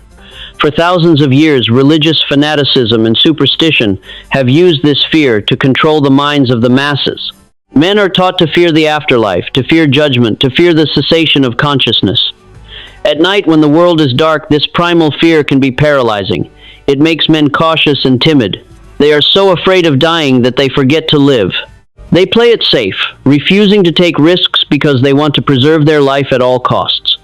For thousands of years, religious fanaticism and superstition have used this fear to control the minds of the masses. Men are taught to fear the afterlife, to fear judgment, to fear the cessation of consciousness. At night, when the world is dark, this primal fear can be paralyzing. It makes men cautious and timid. They are so afraid of dying that they forget to live. They play it safe, refusing to take risks because they want to preserve their life at all costs.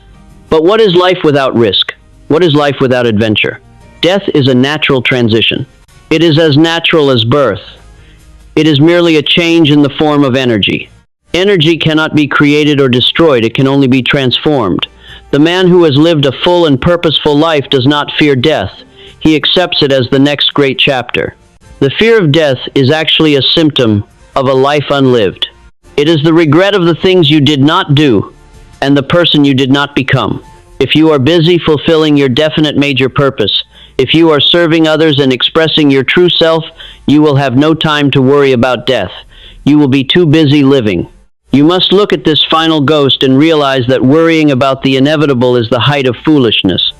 But what is life without risk? What is life without adventure? Death is a natural transition. It is as natural as birth. It is merely a change in the form of energy. Energy cannot be created or destroyed, it can only be transformed. The man who has lived a full and purposeful life does not fear death. He accepts it as the next great chapter. The fear of death is actually a symptom of a life unlived. It is the regret of the things you did not do and the person you did not become. If you are busy fulfilling your definite major purpose, if you are serving others and expressing your true self, you will have no time to worry about death. You will be too busy living. You must look at this final ghost and realize that worrying about the inevitable is the height of foolishness.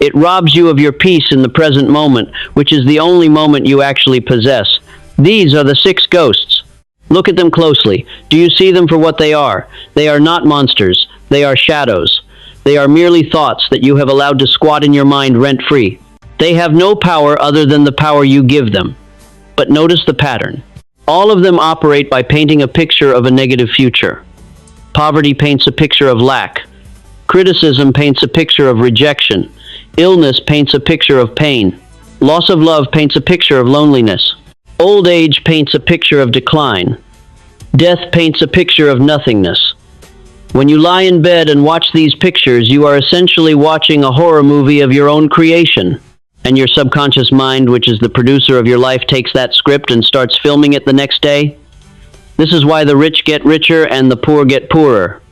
It robs you of your peace in the present moment, which is the only moment you actually possess. These are the 6 ghosts. Look at them closely. Do you see them for what they are? They are not monsters. They are shadows. They are merely thoughts that you have allowed to squat in your mind rent-free. They have no power other than the power you give them. But notice the pattern. All of them operate by painting a picture of a negative future. Poverty paints a picture of lack. Criticism paints a picture of rejection. Illness paints a picture of pain. Loss of love paints a picture of loneliness. Old age paints a picture of decline. Death paints a picture of nothingness. When you lie in bed and watch these pictures, you are essentially watching a horror movie of your own creation. And your subconscious mind, which is the producer of your life, takes that script and starts filming it the next day. This is why the rich get richer and the poor get poorer.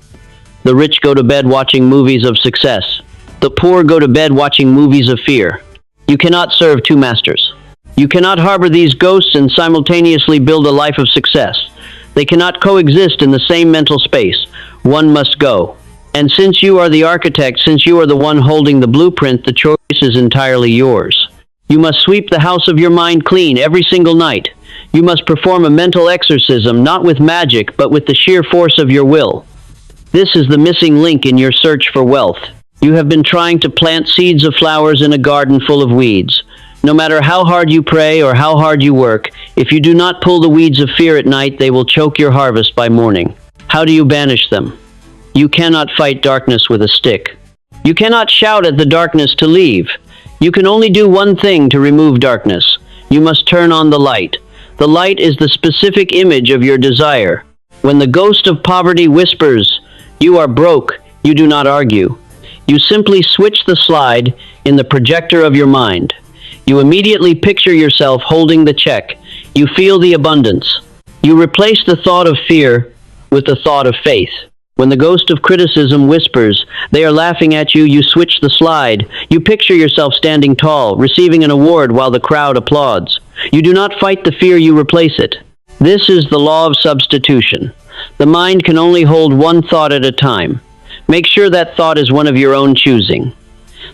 The rich go to bed watching movies of success. The poor go to bed watching movies of fear. You cannot serve two masters. You cannot harbor these ghosts and simultaneously build a life of success. They cannot coexist in the same mental space. One must go. And since you are the architect, since you are the one holding the blueprint, the choice is entirely yours. You must sweep the house of your mind clean every single night. You must perform a mental exorcism, not with magic, but with the sheer force of your will. This is the missing link in your search for wealth. You have been trying to plant seeds of flowers in a garden full of weeds. No matter how hard you pray or how hard you work, if you do not pull the weeds of fear at night, they will choke your harvest by morning. How do you banish them? You cannot fight darkness with a stick. You cannot shout at the darkness to leave. You can only do one thing to remove darkness. You must turn on the light. The light is the specific image of your desire. When the ghost of poverty whispers, "You are broke," you do not argue. You simply switch the slide in the projector of your mind. You immediately picture yourself holding the check. You feel the abundance. You replace the thought of fear with the thought of faith. When the ghost of criticism whispers, "They are laughing at you," you switch the slide. You picture yourself standing tall, receiving an award while the crowd applauds. You do not fight the fear, you replace it. This is the law of substitution. The mind can only hold one thought at a time. Make sure that thought is one of your own choosing.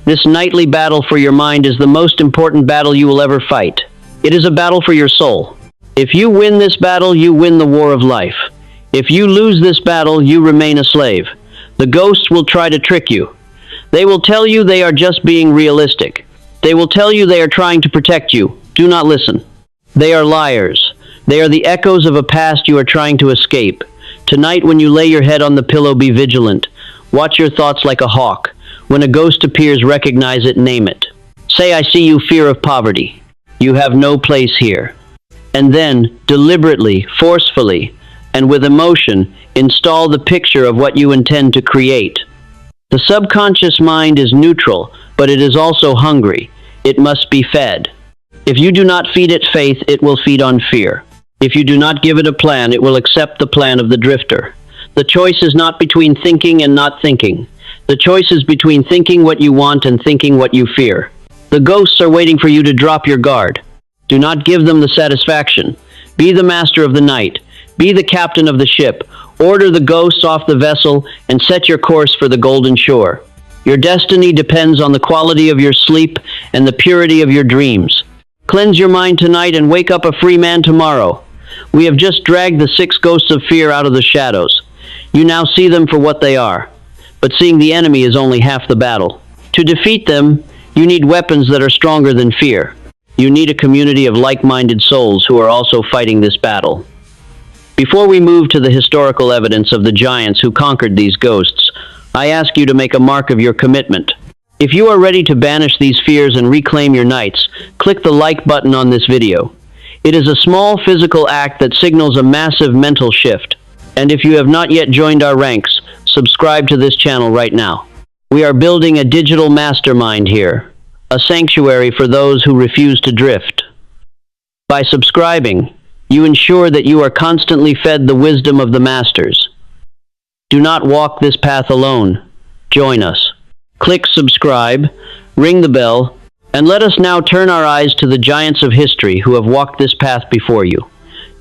This nightly battle for your mind is the most important battle you will ever fight. It is a battle for your soul. If you win this battle, you win the war of life. If you lose this battle, you remain a slave. The ghosts will try to trick you. They will tell you they are just being realistic. They will tell you they are trying to protect you. Do not listen. They are liars. They are the echoes of a past you are trying to escape. Tonight, when you lay your head on the pillow, be vigilant. Watch your thoughts like a hawk. When a ghost appears, recognize it, name it. Say, "I see you, fear of poverty. You have no place here." And then, deliberately, forcefully, and with emotion, install the picture of what you intend to create. The subconscious mind is neutral, but it is also hungry. It must be fed. If you do not feed it faith, it will feed on fear. If you do not give it a plan, it will accept the plan of the drifter. The choice is not between thinking and not thinking. The choice is between thinking what you want and thinking what you fear. The ghosts are waiting for you to drop your guard. Do not give them the satisfaction. Be the master of the night. Be the captain of the ship. Order the ghosts off the vessel and set your course for the golden shore. Your destiny depends on the quality of your sleep and the purity of your dreams. Cleanse your mind tonight and wake up a free man tomorrow. We have just dragged the 6 ghosts of fear out of the shadows. You now see them for what they are. But seeing the enemy is only half the battle. To defeat them, you need weapons that are stronger than fear. You need a community of like-minded souls who are also fighting this battle. Before we move to the historical evidence of the giants who conquered these ghosts, I ask you to make a mark of your commitment. If you are ready to banish these fears and reclaim your nights, click the like button on this video. It is a small physical act that signals a massive mental shift. And if you have not yet joined our ranks, subscribe to this channel right now. We are building a digital mastermind here, a sanctuary for those who refuse to drift. By subscribing, you ensure that you are constantly fed the wisdom of the masters. Do not walk this path alone. Join us. Click subscribe, ring the bell, and let us now turn our eyes to the giants of history who have walked this path before you.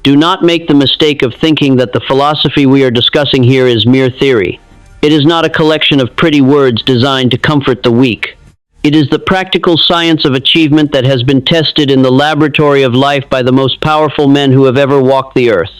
Do not make the mistake of thinking that the philosophy we are discussing here is mere theory. It is not a collection of pretty words designed to comfort the weak. It is the practical science of achievement that has been tested in the laboratory of life by the most powerful men who have ever walked the earth.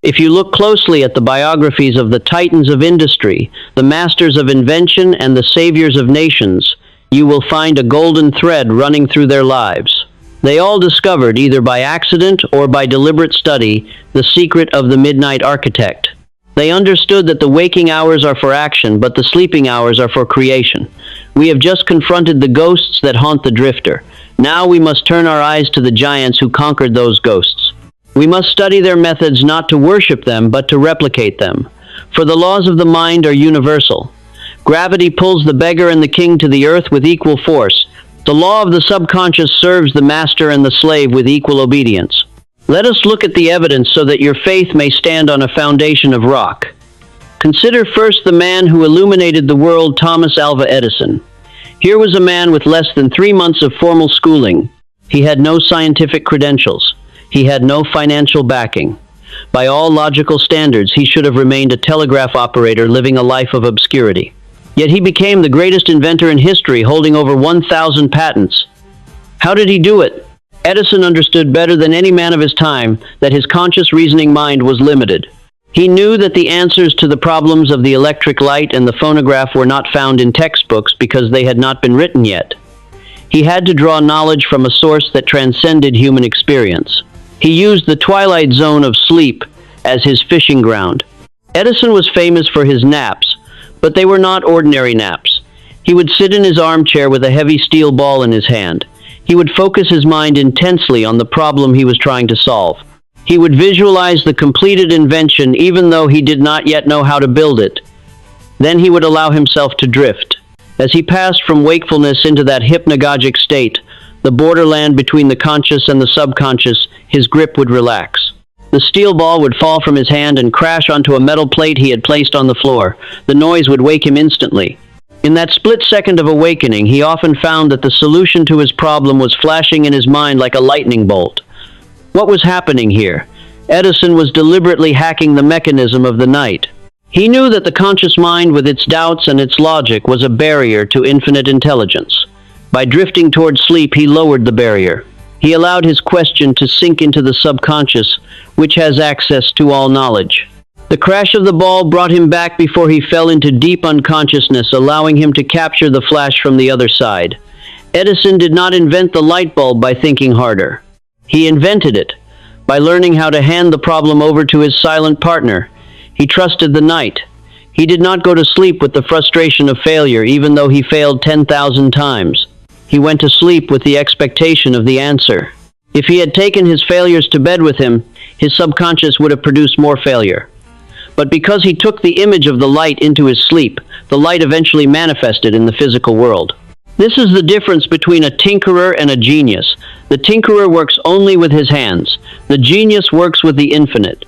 If you look closely at the biographies of the titans of industry, the masters of invention, and the saviors of nations, you will find a golden thread running through their lives. They all discovered, either by accident or by deliberate study, the secret of the midnight architect. They understood that the waking hours are for action, but the sleeping hours are for creation. We have just confronted the ghosts that haunt the drifter. Now we must turn our eyes to the giants who conquered those ghosts. We must study their methods not to worship them, but to replicate them. For the laws of the mind are universal. Gravity pulls the beggar and the king to the earth with equal force. The law of the subconscious serves the master and the slave with equal obedience. Let us look at the evidence so that your faith may stand on a foundation of rock. Consider first the man who illuminated the world, Thomas Alva Edison. Here was a man with less than 3 months of formal schooling. He had no scientific credentials. He had no financial backing. By all logical standards, he should have remained a telegraph operator living a life of obscurity. Yet he became the greatest inventor in history, holding over 1,000 patents. How did he do it? Edison understood better than any man of his time that his conscious reasoning mind was limited. He knew that the answers to the problems of the electric light and the phonograph were not found in textbooks because they had not been written yet. He had to draw knowledge from a source that transcended human experience. He used the twilight zone of sleep as his fishing ground. Edison was famous for his naps, but they were not ordinary naps. He would sit in his armchair with a heavy steel ball in his hand. He would focus his mind intensely on the problem he was trying to solve. He would visualize the completed invention even though he did not yet know how to build it. Then he would allow himself to drift. As he passed from wakefulness into that hypnagogic state, the borderland between the conscious and the subconscious, his grip would relax. The steel ball would fall from his hand and crash onto a metal plate he had placed on the floor. The noise would wake him instantly. In that split second of awakening, he often found that the solution to his problem was flashing in his mind like a lightning bolt. What was happening here? Edison was deliberately hacking the mechanism of the night. He knew that the conscious mind with its doubts and its logic was a barrier to infinite intelligence. By drifting toward sleep, he lowered the barrier. He allowed his question to sink into the subconscious, which has access to all knowledge. The crash of the ball brought him back before he fell into deep unconsciousness, allowing him to capture the flash from the other side. Edison did not invent the light bulb by thinking harder. He invented it by learning how to hand the problem over to his silent partner. He trusted the night. He did not go to sleep with the frustration of failure, even though he failed 10,000 times. He went to sleep with the expectation of the answer. If he had taken his failures to bed with him, his subconscious would have produced more failure. But because he took the image of the light into his sleep, the light eventually manifested in the physical world. This is the difference between a tinkerer and a genius. The tinkerer works only with his hands. The genius works with the infinite.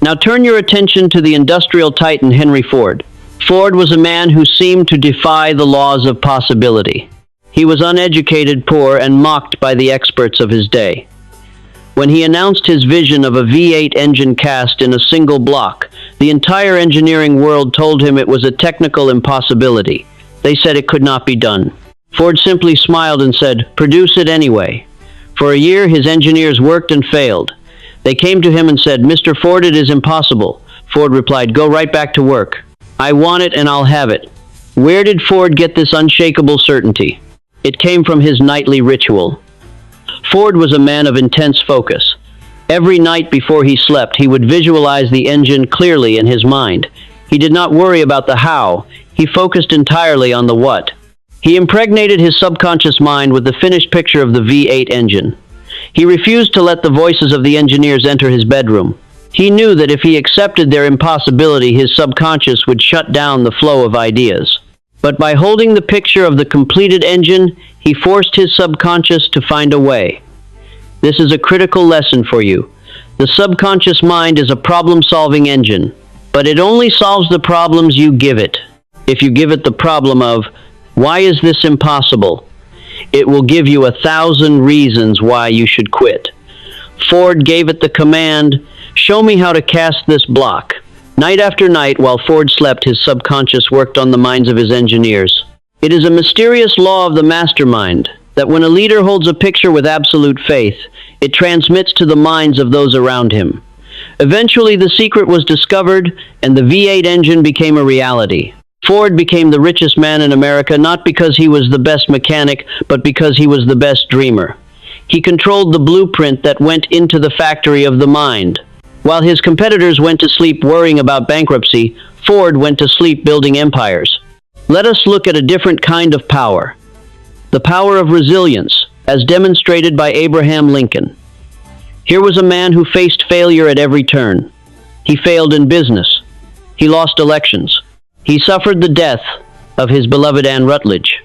Now turn your attention to the industrial titan Henry Ford. Ford was a man who seemed to defy the laws of possibility. He was uneducated, poor, and mocked by the experts of his day. When he announced his vision of a V8 engine cast in a single block, the entire engineering world told him it was a technical impossibility. They said it could not be done. Ford simply smiled and said, "Produce it anyway." For a year, his engineers worked and failed. They came to him and said, "Mr. Ford, it is impossible." Ford replied, "Go right back to work. I want it and I'll have it." Where did Ford get this unshakable certainty? It came from his nightly ritual. Ford was a man of intense focus. Every night before he slept, he would visualize the engine clearly in his mind. He did not worry about the how. He focused entirely on the what. He impregnated his subconscious mind with the finished picture of the V8 engine. He refused to let the voices of the engineers enter his bedroom. He knew that if he accepted their impossibility, his subconscious would shut down the flow of ideas. But by holding the picture of the completed engine, he forced his subconscious to find a way. This is a critical lesson for you. The subconscious mind is a problem-solving engine, but it only solves the problems you give it. If you give it the problem of, "Why is this impossible?" it will give you 1,000 reasons why you should quit. Ford gave it the command, "Show me how to cast this block." Night after night, while Ford slept, his subconscious worked on the minds of his engineers. It is a mysterious law of the mastermind that when a leader holds a picture with absolute faith, it transmits to the minds of those around him. Eventually, the secret was discovered, and the V8 engine became a reality. Ford became the richest man in America not because he was the best mechanic, but because he was the best dreamer. He controlled the blueprint that went into the factory of the mind. While his competitors went to sleep worrying about bankruptcy, Ford went to sleep building empires. Let us look at a different kind of power. The power of resilience, as demonstrated by Abraham Lincoln. Here was a man who faced failure at every turn. He failed in business. He lost elections. He suffered the death of his beloved Anne Rutledge.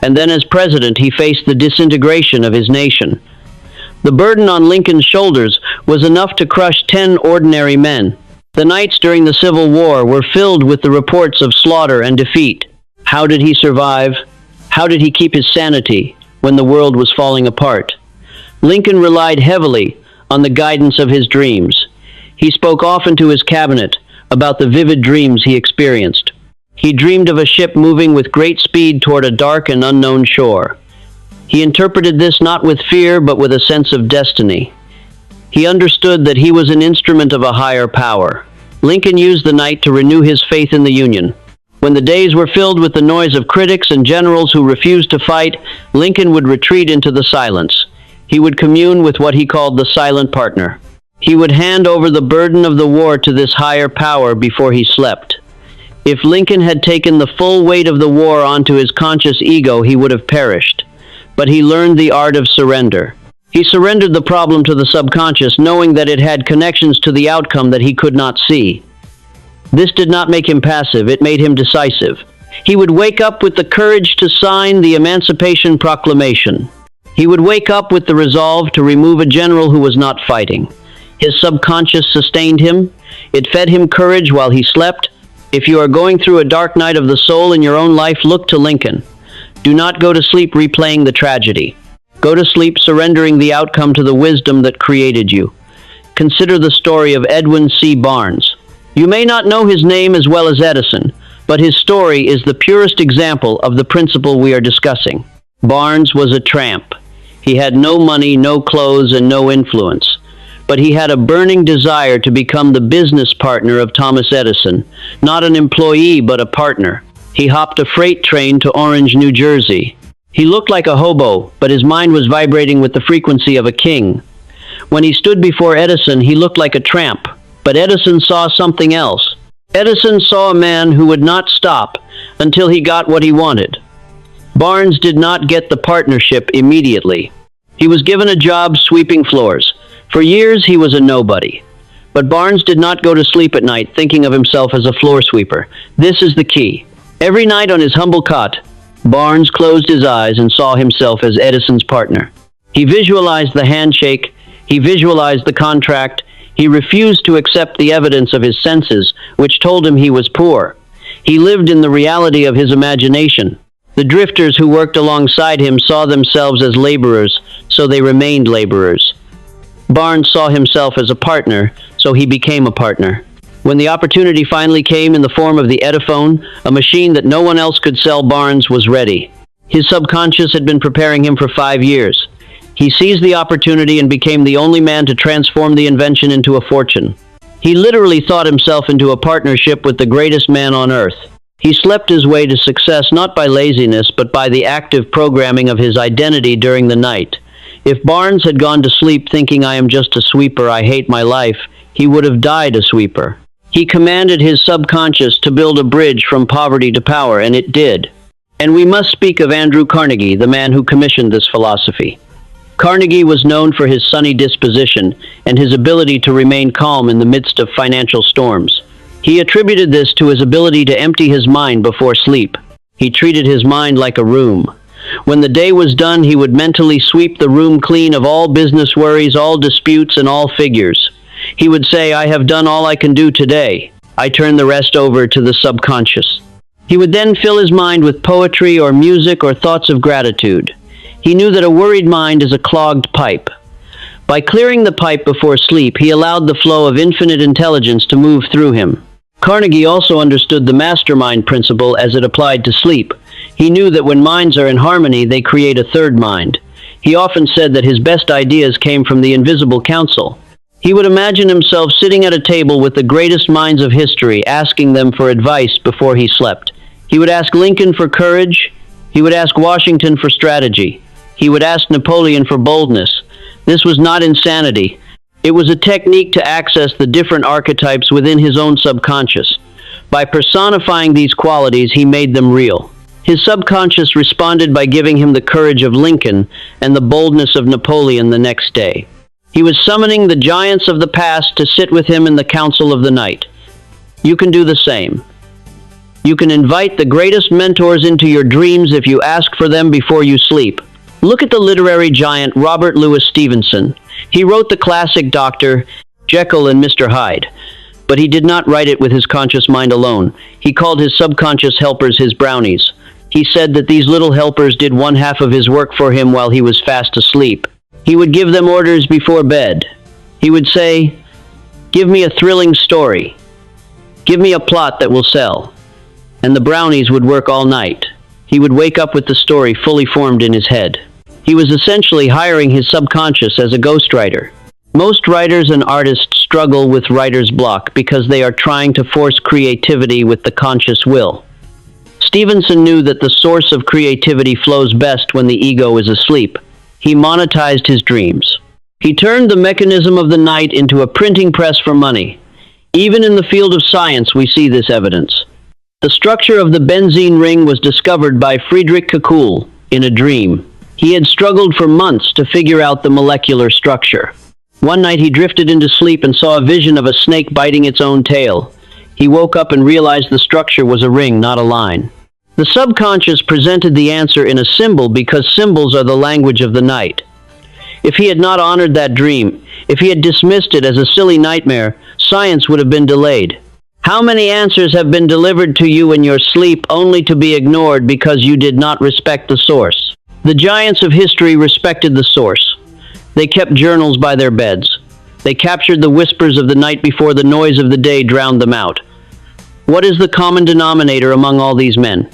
And then as president, he faced the disintegration of his nation. The burden on Lincoln's shoulders was enough to crush 10 ordinary men. The nights during the Civil War were filled with the reports of slaughter and defeat. How did he survive? How did he keep his sanity when the world was falling apart? Lincoln relied heavily on the guidance of his dreams. He spoke often to his cabinet about the vivid dreams he experienced. He dreamed of a ship moving with great speed toward a dark and unknown shore. He interpreted this not with fear, but with a sense of destiny. He understood that he was an instrument of a higher power. Lincoln used the night to renew his faith in the Union. When the days were filled with the noise of critics and generals who refused to fight, Lincoln would retreat into the silence. He would commune with what he called the silent partner. He would hand over the burden of the war to this higher power before he slept. If Lincoln had taken the full weight of the war onto his conscious ego, he would have perished. But he learned the art of surrender. He surrendered the problem to the subconscious, knowing that it had connections to the outcome that he could not see. This did not make him passive, it made him decisive. He would wake up with the courage to sign the Emancipation Proclamation. He would wake up with the resolve to remove a general who was not fighting. His subconscious sustained him. It fed him courage while he slept. If you are going through a dark night of the soul in your own life, look to Lincoln. Do not go to sleep replaying the tragedy. Go to sleep surrendering the outcome to the wisdom that created you. Consider the story of Edwin C. Barnes. You may not know his name as well as Edison, but his story is the purest example of the principle we are discussing. Barnes was a tramp. He had no money, no clothes, and no influence. But he had a burning desire to become the business partner of Thomas Edison, not an employee, but a partner. He hopped a freight train to Orange, New Jersey. He looked like a hobo, but his mind was vibrating with the frequency of a king. When he stood before Edison, he looked like a tramp, but Edison saw something else. Edison saw a man who would not stop until he got what he wanted. Barnes did not get the partnership immediately. He was given a job sweeping floors. For years, he was a nobody. But Barnes did not go to sleep at night thinking of himself as a floor sweeper. This is the key. Every night on his humble cot, Barnes closed his eyes and saw himself as Edison's partner. He visualized the handshake. He visualized the contract. He refused to accept the evidence of his senses, which told him he was poor. He lived in the reality of his imagination. The drifters who worked alongside him saw themselves as laborers, so they remained laborers. Barnes saw himself as a partner, so he became a partner. When the opportunity finally came in the form of the Ediphone, a machine that no one else could sell, Barnes was ready. His subconscious had been preparing him for 5 years. He seized the opportunity and became the only man to transform the invention into a fortune. He literally thought himself into a partnership with the greatest man on earth. He slept his way to success not by laziness, but by the active programming of his identity during the night. If Barnes had gone to sleep thinking, "I am just a sweeper, I hate my life," he would have died a sweeper. He commanded his subconscious to build a bridge from poverty to power, and it did. And we must speak of Andrew Carnegie, the man who commissioned this philosophy. Carnegie was known for his sunny disposition and his ability to remain calm in the midst of financial storms. He attributed this to his ability to empty his mind before sleep. He treated his mind like a room. When the day was done, he would mentally sweep the room clean of all business worries, all disputes, and all figures. He would say, "I have done all I can do today. I turn the rest over to the subconscious." He would then fill his mind with poetry or music or thoughts of gratitude. He knew that a worried mind is a clogged pipe. By clearing the pipe before sleep, he allowed the flow of infinite intelligence to move through him. Carnegie also understood the mastermind principle as it applied to sleep. He knew that when minds are in harmony, they create a third mind. He often said that his best ideas came from the invisible council. He would imagine himself sitting at a table with the greatest minds of history, asking them for advice before he slept. He would ask Lincoln for courage. He would ask Washington for strategy. He would ask Napoleon for boldness. This was not insanity. It was a technique to access the different archetypes within his own subconscious. By personifying these qualities, he made them real. His subconscious responded by giving him the courage of Lincoln and the boldness of Napoleon the next day. He was summoning the giants of the past to sit with him in the council of the night. You can do the same. You can invite the greatest mentors into your dreams if you ask for them before you sleep. Look at the literary giant Robert Louis Stevenson. He wrote the classic Dr. Jekyll and Mr. Hyde, but he did not write it with his conscious mind alone. He called his subconscious helpers his brownies. He said that these little helpers did one half of his work for him while he was fast asleep. He would give them orders before bed. He would say, "Give me a thrilling story. Give me a plot that will sell." And the brownies would work all night. He would wake up with the story fully formed in his head. He was essentially hiring his subconscious as a ghostwriter. Most writers and artists struggle with writer's block because they are trying to force creativity with the conscious will. Stevenson knew that the source of creativity flows best when the ego is asleep. He monetized his dreams. He turned the mechanism of the night into a printing press for money. Even in the field of science, we see this evidence. The structure of the benzene ring was discovered by Friedrich Kekulé in a dream. He had struggled for months to figure out the molecular structure. One night he drifted into sleep and saw a vision of a snake biting its own tail. He woke up and realized the structure was a ring, not a line. The subconscious presented the answer in a symbol because symbols are the language of the night. If he had not honored that dream, if he had dismissed it as a silly nightmare, science would have been delayed. How many answers have been delivered to you in your sleep only to be ignored because you did not respect the source? The giants of history respected the source. They kept journals by their beds. They captured the whispers of the night before the noise of the day drowned them out. What is the common denominator among all these men?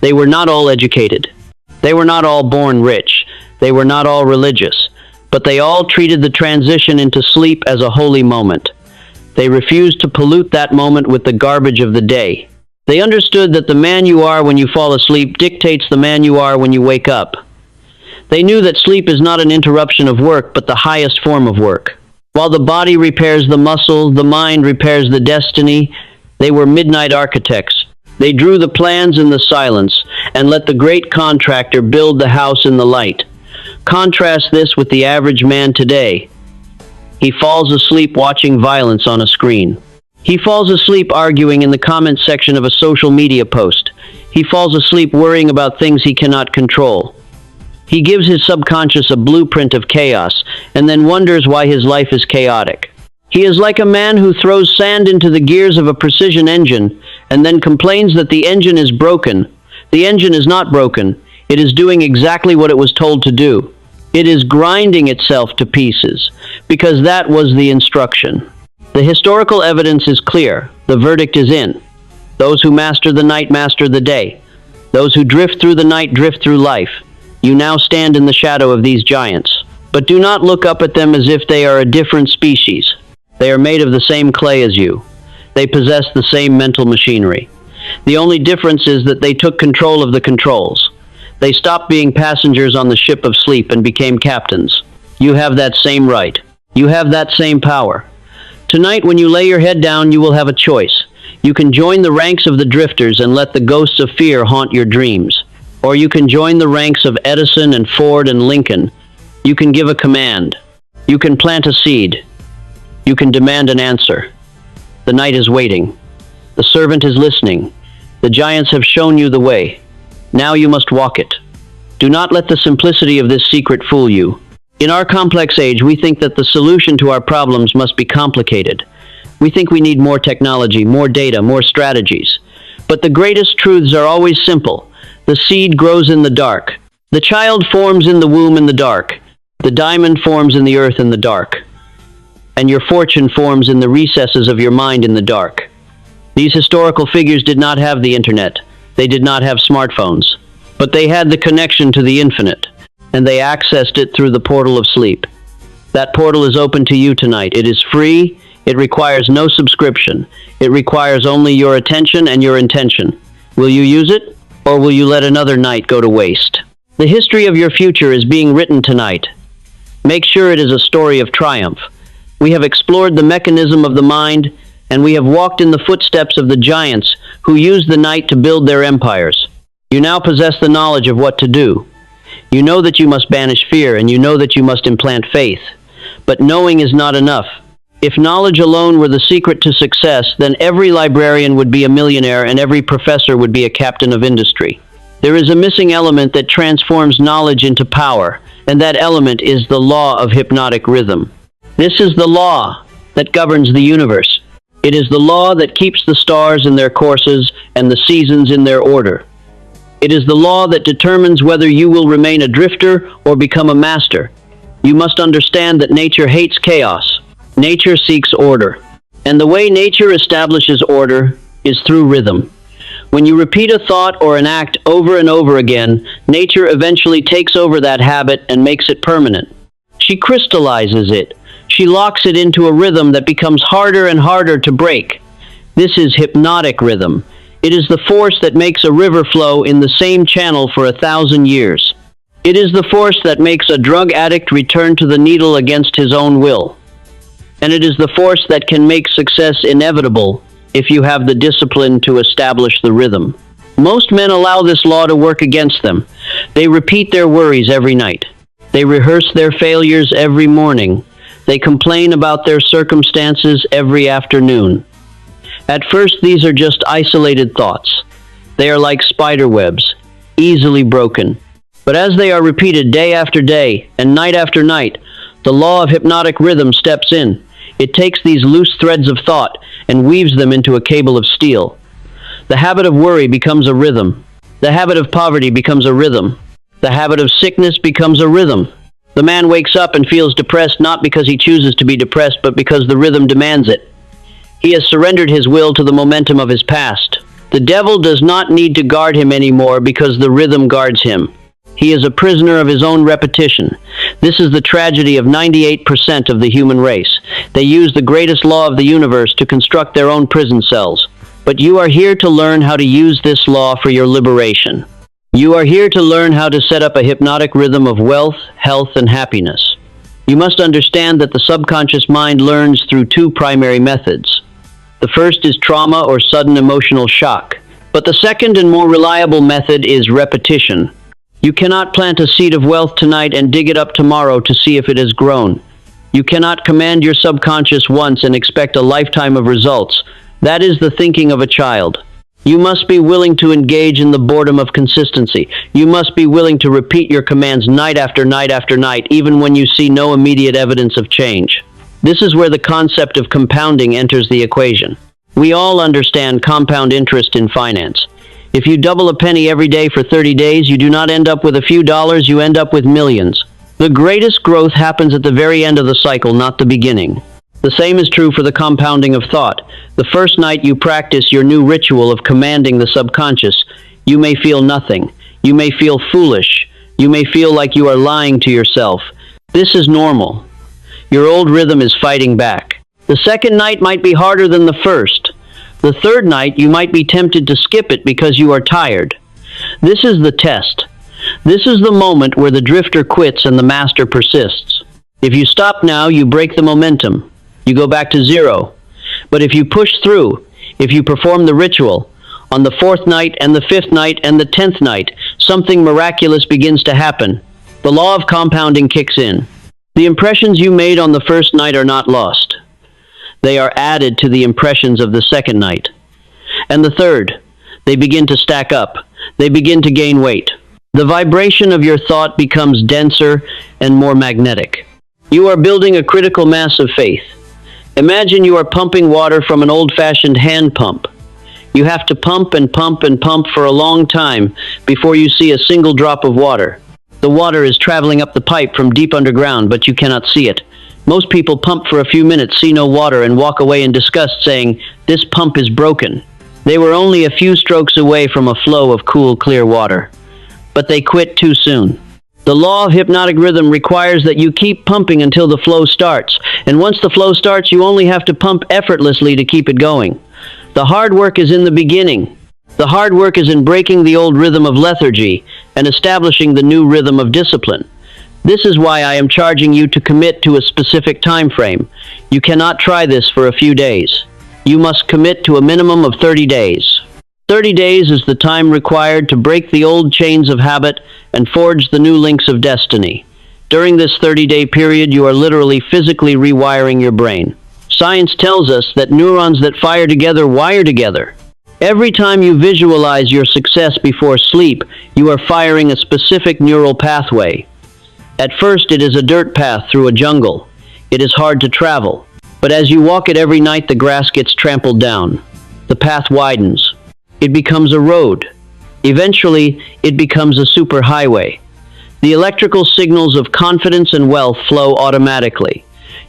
They were not all educated. They were not all born rich. They were not all religious. But they all treated the transition into sleep as a holy moment. They refused to pollute that moment with the garbage of the day. They understood that the man you are when you fall asleep dictates the man you are when you wake up. They knew that sleep is not an interruption of work, but the highest form of work. While the body repairs the muscle, the mind repairs the destiny. They were midnight architects. They drew the plans in the silence and let the great contractor build the house in the light. Contrast this with the average man today. He falls asleep watching violence on a screen. He falls asleep arguing in the comments section of a social media post. He falls asleep worrying about things he cannot control. He gives his subconscious a blueprint of chaos and then wonders why his life is chaotic. He is like a man who throws sand into the gears of a precision engine and then complains that the engine is broken. The engine is not broken. It is doing exactly what it was told to do. It is grinding itself to pieces, because that was the instruction. The historical evidence is clear. The verdict is in. Those who master the night master the day. Those who drift through the night drift through life. You now stand in the shadow of these giants. But do not look up at them as if they are a different species. They are made of the same clay as you. They possess the same mental machinery. The only difference is that they took control of the controls. They stopped being passengers on the ship of sleep and became captains. You have that same right. You have that same power. Tonight, when you lay your head down, you will have a choice. You can join the ranks of the drifters and let the ghosts of fear haunt your dreams. Or you can join the ranks of Edison and Ford and Lincoln. You can give a command. You can plant a seed. You can demand an answer. The night is waiting. The servant is listening. The giants have shown you the way. Now you must walk it. Do not let the simplicity of this secret fool you. In our complex age, we think that the solution to our problems must be complicated. We think we need more technology, more data, more strategies. But the greatest truths are always simple. The seed grows in the dark. The child forms in the womb in the dark. The diamond forms in the earth in the dark. And your fortune forms in the recesses of your mind in the dark. These historical figures did not have the internet. They did not have smartphones. But they had the connection to the infinite. And they accessed it through the portal of sleep. That portal is open to you tonight. It is free. It requires no subscription. It requires only your attention and your intention. Will you use it? Or will you let another night go to waste? The history of your future is being written tonight. Make sure it is a story of triumph. We have explored the mechanism of the mind, and we have walked in the footsteps of the giants who used the night to build their empires. You now possess the knowledge of what to do. You know that you must banish fear, and you know that you must implant faith. But knowing is not enough. If knowledge alone were the secret to success, then every librarian would be a millionaire and every professor would be a captain of industry. There is a missing element that transforms knowledge into power, and that element is the law of hypnotic rhythm. This is the law that governs the universe. It is the law that keeps the stars in their courses and the seasons in their order. It is the law that determines whether you will remain a drifter or become a master. You must understand that nature hates chaos. Nature seeks order. And the way nature establishes order is through rhythm. When you repeat a thought or an act over and over again, nature eventually takes over that habit and makes it permanent. She crystallizes it. She locks it into a rhythm that becomes harder and harder to break. This is hypnotic rhythm. It is the force that makes a river flow in the same channel for 1,000 years. It is the force that makes a drug addict return to the needle against his own will. And it is the force that can make success inevitable if you have the discipline to establish the rhythm. Most men allow this law to work against them. They repeat their worries every night. They rehearse their failures every morning. They complain about their circumstances every afternoon. At first, these are just isolated thoughts. They are like spider webs, easily broken. But as they are repeated day after day and night after night, the law of hypnotic rhythm steps in. It takes these loose threads of thought and weaves them into a cable of steel. The habit of worry becomes a rhythm. The habit of poverty becomes a rhythm. The habit of sickness becomes a rhythm. The man wakes up and feels depressed not because he chooses to be depressed, but because the rhythm demands it. He has surrendered his will to the momentum of his past. The devil does not need to guard him anymore because the rhythm guards him. He is a prisoner of his own repetition. This is the tragedy of 98% of the human race. They use the greatest law of the universe to construct their own prison cells. But you are here to learn how to use this law for your liberation. You are here to learn how to set up a hypnotic rhythm of wealth, health, and happiness. You must understand that the subconscious mind learns through two primary methods. The first is trauma or sudden emotional shock. But the second and more reliable method is repetition. You cannot plant a seed of wealth tonight and dig it up tomorrow to see if it has grown. You cannot command your subconscious once and expect a lifetime of results. That is the thinking of a child. You must be willing to engage in the boredom of consistency. You must be willing to repeat your commands night after night after night, even when you see no immediate evidence of change. This is where the concept of compounding enters the equation. We all understand compound interest in finance. If you double a penny every day for 30 days, you do not end up with a few dollars, you end up with millions. The greatest growth happens at the very end of the cycle, not the beginning. The same is true for the compounding of thought. The first night you practice your new ritual of commanding the subconscious, you may feel nothing. You may feel foolish. You may feel like you are lying to yourself. This is normal. Your old rhythm is fighting back. The second night might be harder than the first. The third night you might be tempted to skip it because you are tired. This is the test. This is the moment where the drifter quits and the master persists. If you stop now, you break the momentum. You go back to zero. But if you push through, if you perform the ritual, on the fourth night and the fifth night and the 10th night, something miraculous begins to happen. The law of compounding kicks in. The impressions you made on the first night are not lost. They are added to the impressions of the second night. And the third, they begin to stack up. They begin to gain weight. The vibration of your thought becomes denser and more magnetic. You are building a critical mass of faith. Imagine you are pumping water from an old-fashioned hand pump. You have to pump and pump and pump for a long time before you see a single drop of water. The water is traveling up the pipe from deep underground, but you cannot see it. Most people pump for a few minutes, see no water, and walk away in disgust saying, "This pump is broken." They were only a few strokes away from a flow of cool, clear water. But they quit too soon. The law of hypnotic rhythm requires that you keep pumping until the flow starts. And once the flow starts, you only have to pump effortlessly to keep it going. The hard work is in the beginning. The hard work is in breaking the old rhythm of lethargy and establishing the new rhythm of discipline. This is why I am charging you to commit to a specific time frame. You cannot try this for a few days. You must commit to a minimum of 30 days. 30 days is the time required to break the old chains of habit and forge the new links of destiny. During this 30-day period, you are literally physically rewiring your brain. Science tells us that neurons that fire together wire together. Every time you visualize your success before sleep, you are firing a specific neural pathway. At first, it is a dirt path through a jungle. It is hard to travel. But as you walk it every night, the grass gets trampled down. The path widens. It becomes a road. Eventually, it becomes a superhighway. The electrical signals of confidence and wealth flow automatically.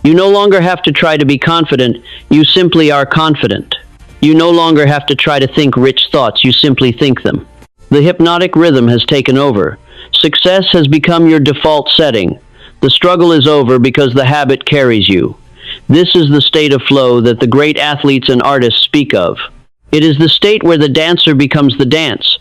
You no longer have to try to be confident, you simply are confident. You no longer have to try to think rich thoughts, you simply think them. The hypnotic rhythm has taken over. Success has become your default setting. The struggle is over because the habit carries you. This is the state of flow that the great athletes and artists speak of. It is the state where the dancer becomes the dance.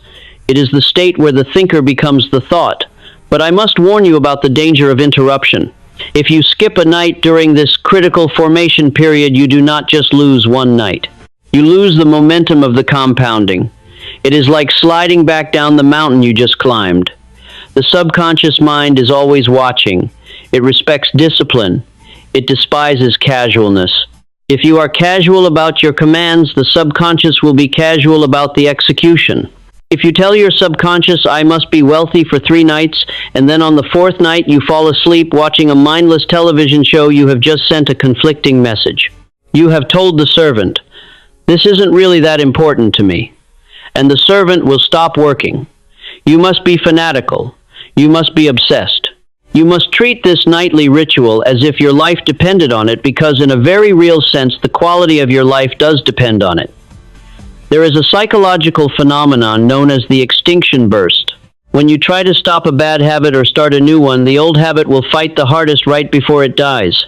It is the state where the thinker becomes the thought. But I must warn you about the danger of interruption. If you skip a night during this critical formation period, you do not just lose one night. You lose the momentum of the compounding. It is like sliding back down the mountain you just climbed. The subconscious mind is always watching. It respects discipline. It despises casualness. If you are casual about your commands, the subconscious will be casual about the execution. If you tell your subconscious, I must be wealthy for 3 nights, and then on the 4th night you fall asleep watching a mindless television show, you have just sent a conflicting message. You have told the servant, this isn't really that important to me. And the servant will stop working. You must be fanatical. You must be obsessed. You must treat this nightly ritual as if your life depended on it, because in a very real sense, the quality of your life does depend on it. There is a psychological phenomenon known as the extinction burst. When you try to stop a bad habit or start a new one, the old habit will fight the hardest right before it dies.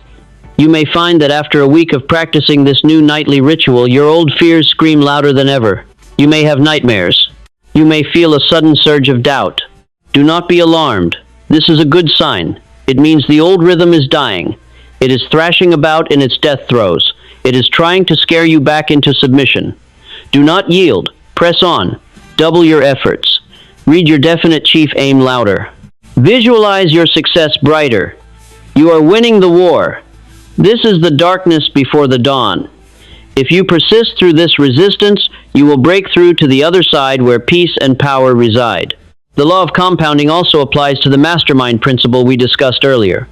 You may find that after a week of practicing this new nightly ritual, your old fears scream louder than ever. You may have nightmares. You may feel a sudden surge of doubt. Do not be alarmed. This is a good sign. It means the old rhythm is dying. It is thrashing about in its death throes. It is trying to scare you back into submission. Do not yield. Press on. Double your efforts. Read your definite chief aim louder. Visualize your success brighter. You are winning the war. This is the darkness before the dawn. If you persist through this resistance, you will break through to the other side where peace and power reside. The law of compounding also applies to the mastermind principle we discussed earlier.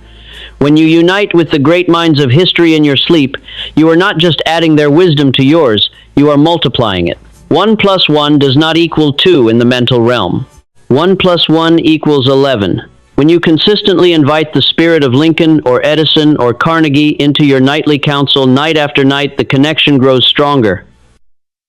When you unite with the great minds of history in your sleep, you are not just adding their wisdom to yours, you are multiplying it. 1 + 1 does not equal 2 in the mental realm. 1 + 1 equals 11. When you consistently invite the spirit of Lincoln or Edison or Carnegie into your nightly council night after night, the connection grows stronger.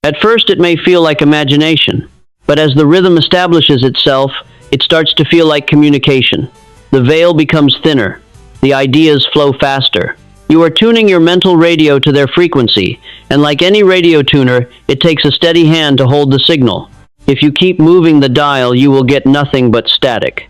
At first it may feel like imagination, but as the rhythm establishes itself, it starts to feel like communication. The veil becomes thinner. The ideas flow faster. You are tuning your mental radio to their frequency, and like any radio tuner, it takes a steady hand to hold the signal. If you keep moving the dial, you will get nothing but static.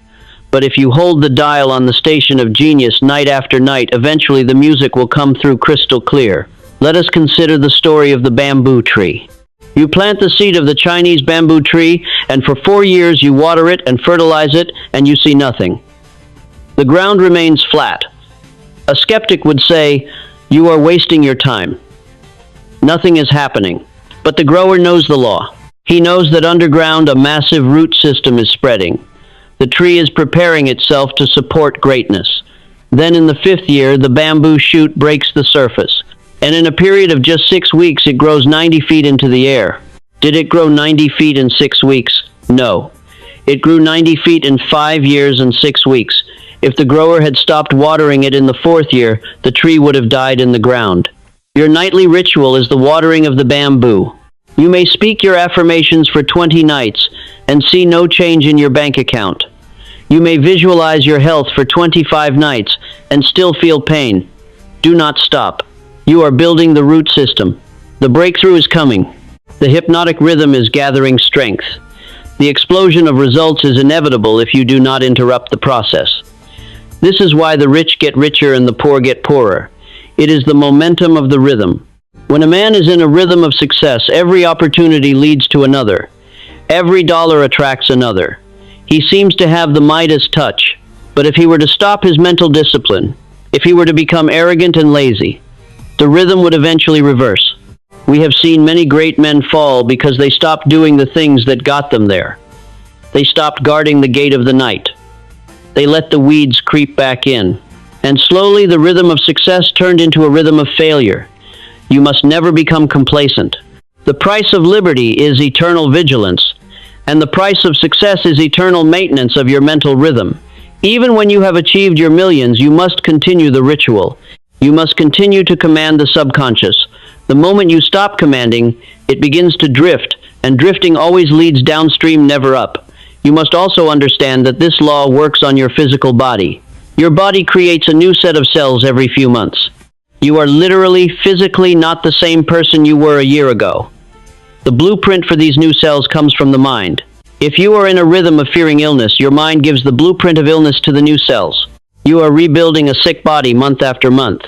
But if you hold the dial on the station of genius night after night, eventually the music will come through crystal clear. Let us consider the story of the bamboo tree. You plant the seed of the Chinese bamboo tree, and for 4 years you water it and fertilize it, and you see nothing. The ground remains flat. A skeptic would say, you are wasting your time. Nothing is happening. But the grower knows the law. He knows that underground a massive root system is spreading. The tree is preparing itself to support greatness. Then in the 5th year, the bamboo shoot breaks the surface. And in a period of just 6 weeks, it grows 90 feet into the air. Did it grow 90 feet in 6 weeks? No. It grew 90 feet in 5 years and 6 weeks. If the grower had stopped watering it in the 4th year, the tree would have died in the ground. Your nightly ritual is the watering of the bamboo. You may speak your affirmations for 20 nights and see no change in your bank account. You may visualize your health for 25 nights and still feel pain. Do not stop. You are building the root system. The breakthrough is coming. The hypnotic rhythm is gathering strength. The explosion of results is inevitable if you do not interrupt the process. This is why the rich get richer and the poor get poorer. It is the momentum of the rhythm. When a man is in a rhythm of success, every opportunity leads to another. Every dollar attracts another. He seems to have the Midas touch. But if he were to stop his mental discipline, if he were to become arrogant and lazy, the rhythm would eventually reverse. We have seen many great men fall because they stopped doing the things that got them there. They stopped guarding the gate of the night. They let the weeds creep back in. And slowly the rhythm of success turned into a rhythm of failure. You must never become complacent. The price of liberty is eternal vigilance. And the price of success is eternal maintenance of your mental rhythm. Even when you have achieved your millions, you must continue the ritual. You must continue to command the subconscious. The moment you stop commanding, it begins to drift, and drifting always leads downstream, never up. You must also understand that this law works on your physical body. Your body creates a new set of cells every few months. You are literally, physically not the same person you were a year ago. The blueprint for these new cells comes from the mind. If you are in a rhythm of fearing illness, your mind gives the blueprint of illness to the new cells. You are rebuilding a sick body month after month.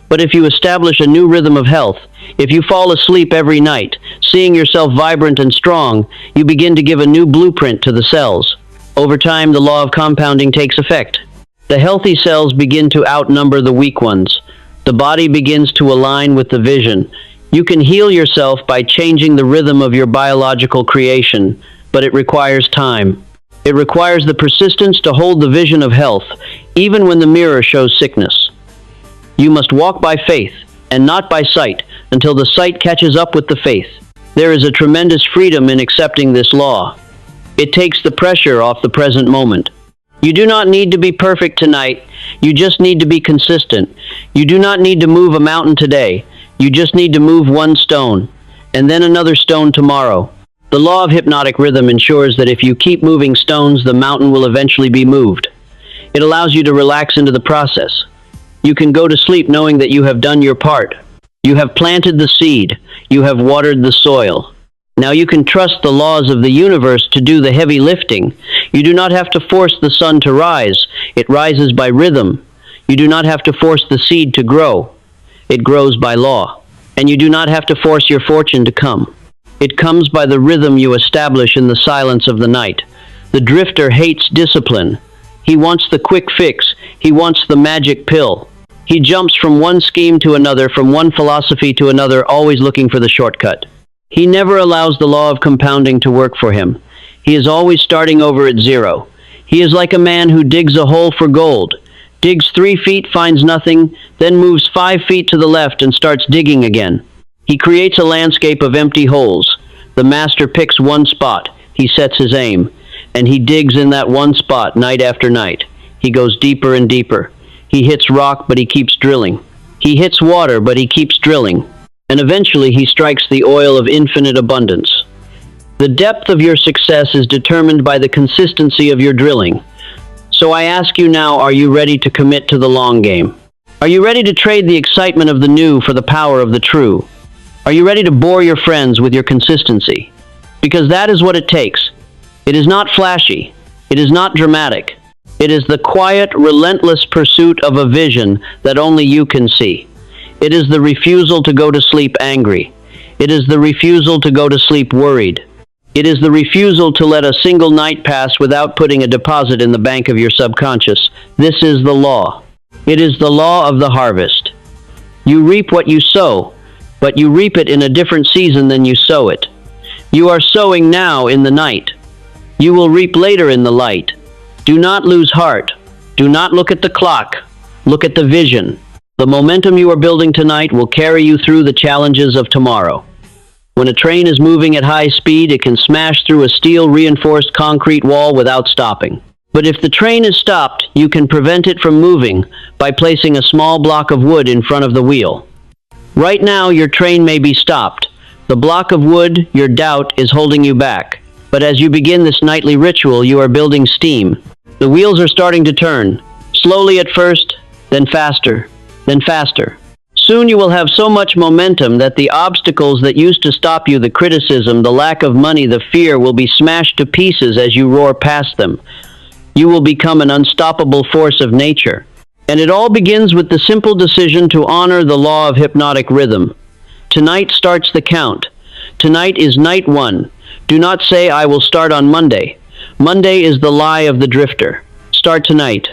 But if you establish a new rhythm of health, if you fall asleep every night, seeing yourself vibrant and strong, you begin to give a new blueprint to the cells. Over time, the law of compounding takes effect. The healthy cells begin to outnumber the weak ones. The body begins to align with the vision. You can heal yourself by changing the rhythm of your biological creation, but it requires time. It requires the persistence to hold the vision of health, even when the mirror shows sickness. You must walk by faith, and not by sight, until the sight catches up with the faith. There is a tremendous freedom in accepting this law. It takes the pressure off the present moment. You do not need to be perfect tonight. You just need to be consistent. You do not need to move a mountain today. You just need to move one stone, and then another stone tomorrow. The law of hypnotic rhythm ensures that if you keep moving stones, the mountain will eventually be moved. It allows you to relax into the process. You can go to sleep knowing that you have done your part. You have planted the seed. You have watered the soil. Now you can trust the laws of the universe to do the heavy lifting. You do not have to force the sun to rise. It rises by rhythm. You do not have to force the seed to grow. It grows by law. And you do not have to force your fortune to come. It comes by the rhythm you establish in the silence of the night. The drifter hates discipline. He wants the quick fix. He wants the magic pill. He jumps from one scheme to another, from one philosophy to another, always looking for the shortcut. He never allows the law of compounding to work for him. He is always starting over at zero. He is like a man who digs a hole for gold, digs 3 feet, finds nothing, then moves 5 feet to the left and starts digging again. He creates a landscape of empty holes. The master picks one spot. He sets his aim, and he digs in that one spot night after night. He goes deeper and deeper. He hits rock, but he keeps drilling. He hits water, but he keeps drilling. And eventually he strikes the oil of infinite abundance. The depth of your success is determined by the consistency of your drilling. So I ask you now, are you ready to commit to the long game? Are you ready to trade the excitement of the new for the power of the true? Are you ready to bore your friends with your consistency? Because that is what it takes. It is not flashy. It is not dramatic. It is the quiet, relentless pursuit of a vision that only you can see. It is the refusal to go to sleep angry. It is the refusal to go to sleep worried. It is the refusal to let a single night pass without putting a deposit in the bank of your subconscious. This is the law. It is the law of the harvest. You reap what you sow, but you reap it in a different season than you sow it. You are sowing now in the night. You will reap later in the light. Do not lose heart. Do not look at the clock. Look at the vision. The momentum you are building tonight will carry you through the challenges of tomorrow. When a train is moving at high speed, it can smash through a steel-reinforced concrete wall without stopping. But if the train is stopped, you can prevent it from moving by placing a small block of wood in front of the wheel. Right now, your train may be stopped. The block of wood, your doubt, is holding you back. But as you begin this nightly ritual, you are building steam. The wheels are starting to turn, slowly at first, then faster. Then faster. Soon you will have so much momentum that the obstacles that used to stop you, the criticism, the lack of money, the fear, will be smashed to pieces as you roar past them. You will become an unstoppable force of nature. And it all begins with the simple decision to honor the law of hypnotic rhythm. Tonight starts the count. Tonight is night 1. Do not say, I will start on Monday. Monday is the lie of the drifter. Start tonight,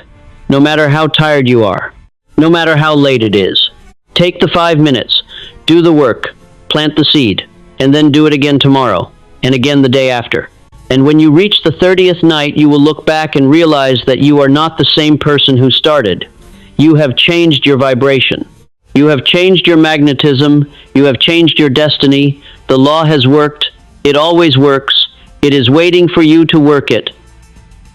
no matter how tired you are. No matter how late it is. Take the 5 minutes, do the work, plant the seed, and then do it again tomorrow, and again the day after. And when you reach the 30th night, you will look back and realize that you are not the same person who started. You have changed your vibration. You have changed your magnetism. You have changed your destiny. The law has worked. It always works. It is waiting for you to work it.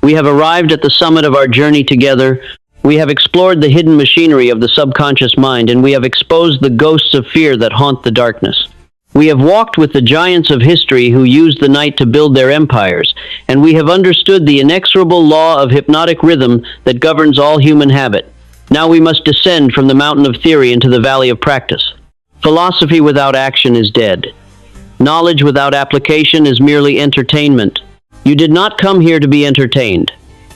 We have arrived at the summit of our journey together. We have explored the hidden machinery of the subconscious mind, and we have exposed the ghosts of fear that haunt the darkness. We have walked with the giants of history who used the night to build their empires, and we have understood the inexorable law of hypnotic rhythm that governs all human habit. Now we must descend from the mountain of theory into the valley of practice. Philosophy without action is dead. Knowledge without application is merely entertainment. You did not come here to be entertained.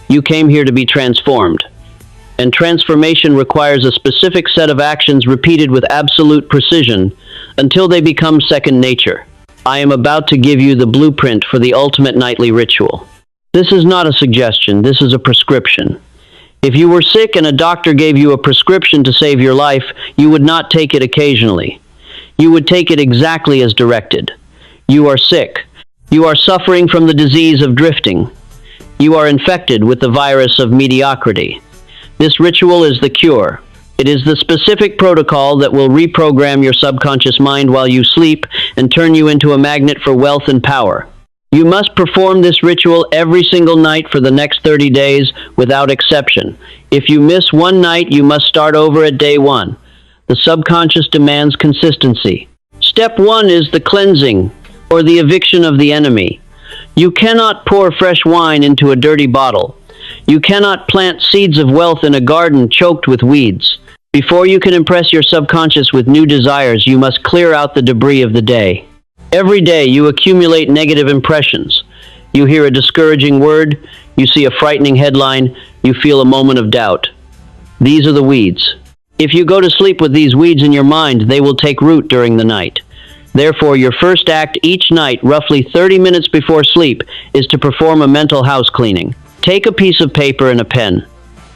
You came here to be transformed. And transformation requires a specific set of actions repeated with absolute precision until they become second nature. I am about to give you the blueprint for the ultimate nightly ritual. This is not a suggestion, this is a prescription. If you were sick and a doctor gave you a prescription to save your life, you would not take it occasionally. You would take it exactly as directed. You are sick. You are suffering from the disease of drifting. You are infected with the virus of mediocrity. This ritual is the cure. It is the specific protocol that will reprogram your subconscious mind while you sleep and turn you into a magnet for wealth and power. You must perform this ritual every single night for the next 30 days without exception. If you miss one night, you must start over at day one. The subconscious demands consistency. Step 1 is the cleansing, or the eviction of the enemy. You cannot pour fresh wine into a dirty bottle. You cannot plant seeds of wealth in a garden choked with weeds. Before you can impress your subconscious with new desires, you must clear out the debris of the day. Every day you accumulate negative impressions. You hear a discouraging word, you see a frightening headline, you feel a moment of doubt. These are the weeds. If you go to sleep with these weeds in your mind, they will take root during the night. Therefore, your first act each night, roughly 30 minutes before sleep, is to perform a mental house cleaning. Take a piece of paper and a pen.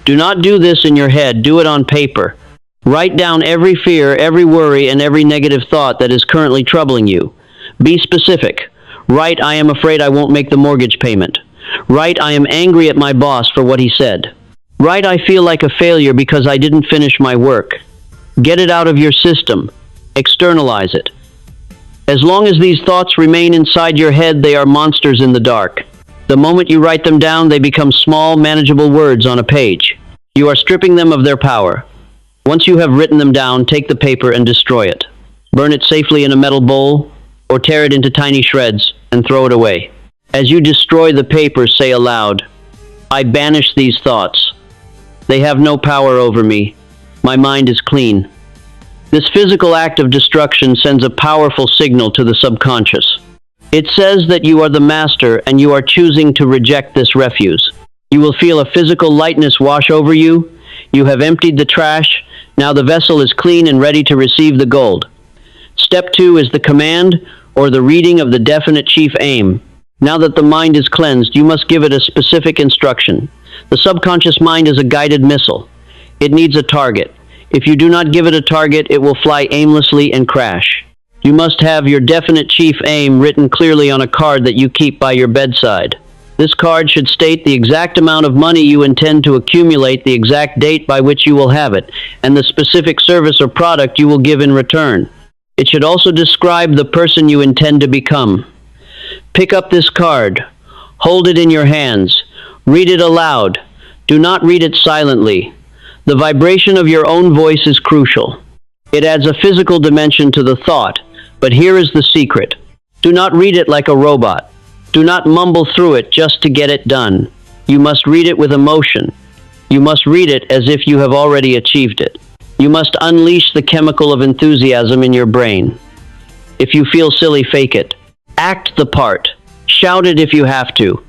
Do not do this in your head, do it on paper. Write down every fear, every worry, and every negative thought that is currently troubling you. Be specific. Write, I am afraid I won't make the mortgage payment. Write, I am angry at my boss for what he said. Write, I feel like a failure because I didn't finish my work. Get it out of your system. Externalize it. As long as these thoughts remain inside your head, they are monsters in the dark. The moment you write them down, they become small, manageable words on a page. You are stripping them of their power. Once you have written them down, take the paper and destroy it. Burn it safely in a metal bowl, or tear it into tiny shreds and throw it away. As you destroy the paper, say aloud, I banish these thoughts. They have no power over me. My mind is clean. This physical act of destruction sends a powerful signal to the subconscious. It says that you are the master and you are choosing to reject this refuse. You will feel a physical lightness wash over you. You have emptied the trash. Now the vessel is clean and ready to receive the gold. Step 2 is the command, or the reading of the definite chief aim. Now that the mind is cleansed, you must give it a specific instruction. The subconscious mind is a guided missile. It needs a target. If you do not give it a target, it will fly aimlessly and crash. You must have your definite chief aim written clearly on a card that you keep by your bedside. This card should state the exact amount of money you intend to accumulate, the exact date by which you will have it, and the specific service or product you will give in return. It should also describe the person you intend to become. Pick up this card. Hold it in your hands. Read it aloud. Do not read it silently. The vibration of your own voice is crucial. It adds a physical dimension to the thought, but here is the secret. Do not read it like a robot. Do not mumble through it just to get it done. You must read it with emotion. You must read it as if you have already achieved it. You must unleash the chemical of enthusiasm in your brain. If you feel silly, fake it. Act the part. Shout it if you have to.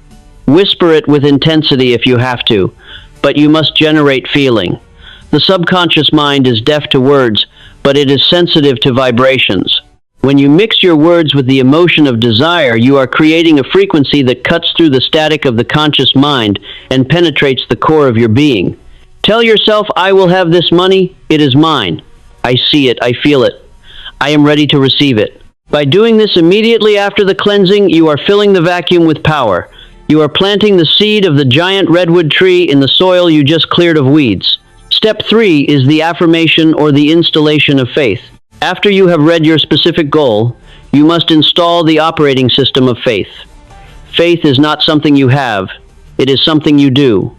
Whisper it with intensity if you have to. But you must generate feeling. The subconscious mind is deaf to words, but it is sensitive to vibrations. When you mix your words with the emotion of desire, you are creating a frequency that cuts through the static of the conscious mind and penetrates the core of your being. Tell yourself, I will have this money, it is mine. I see it, I feel it. I am ready to receive it. By doing this immediately after the cleansing, you are filling the vacuum with power. You are planting the seed of the giant redwood tree in the soil you just cleared of weeds. Step 3 is the affirmation or the installation of faith. After you have read your specific goal, you must install the operating system of faith. Faith is not something you have, it is something you do.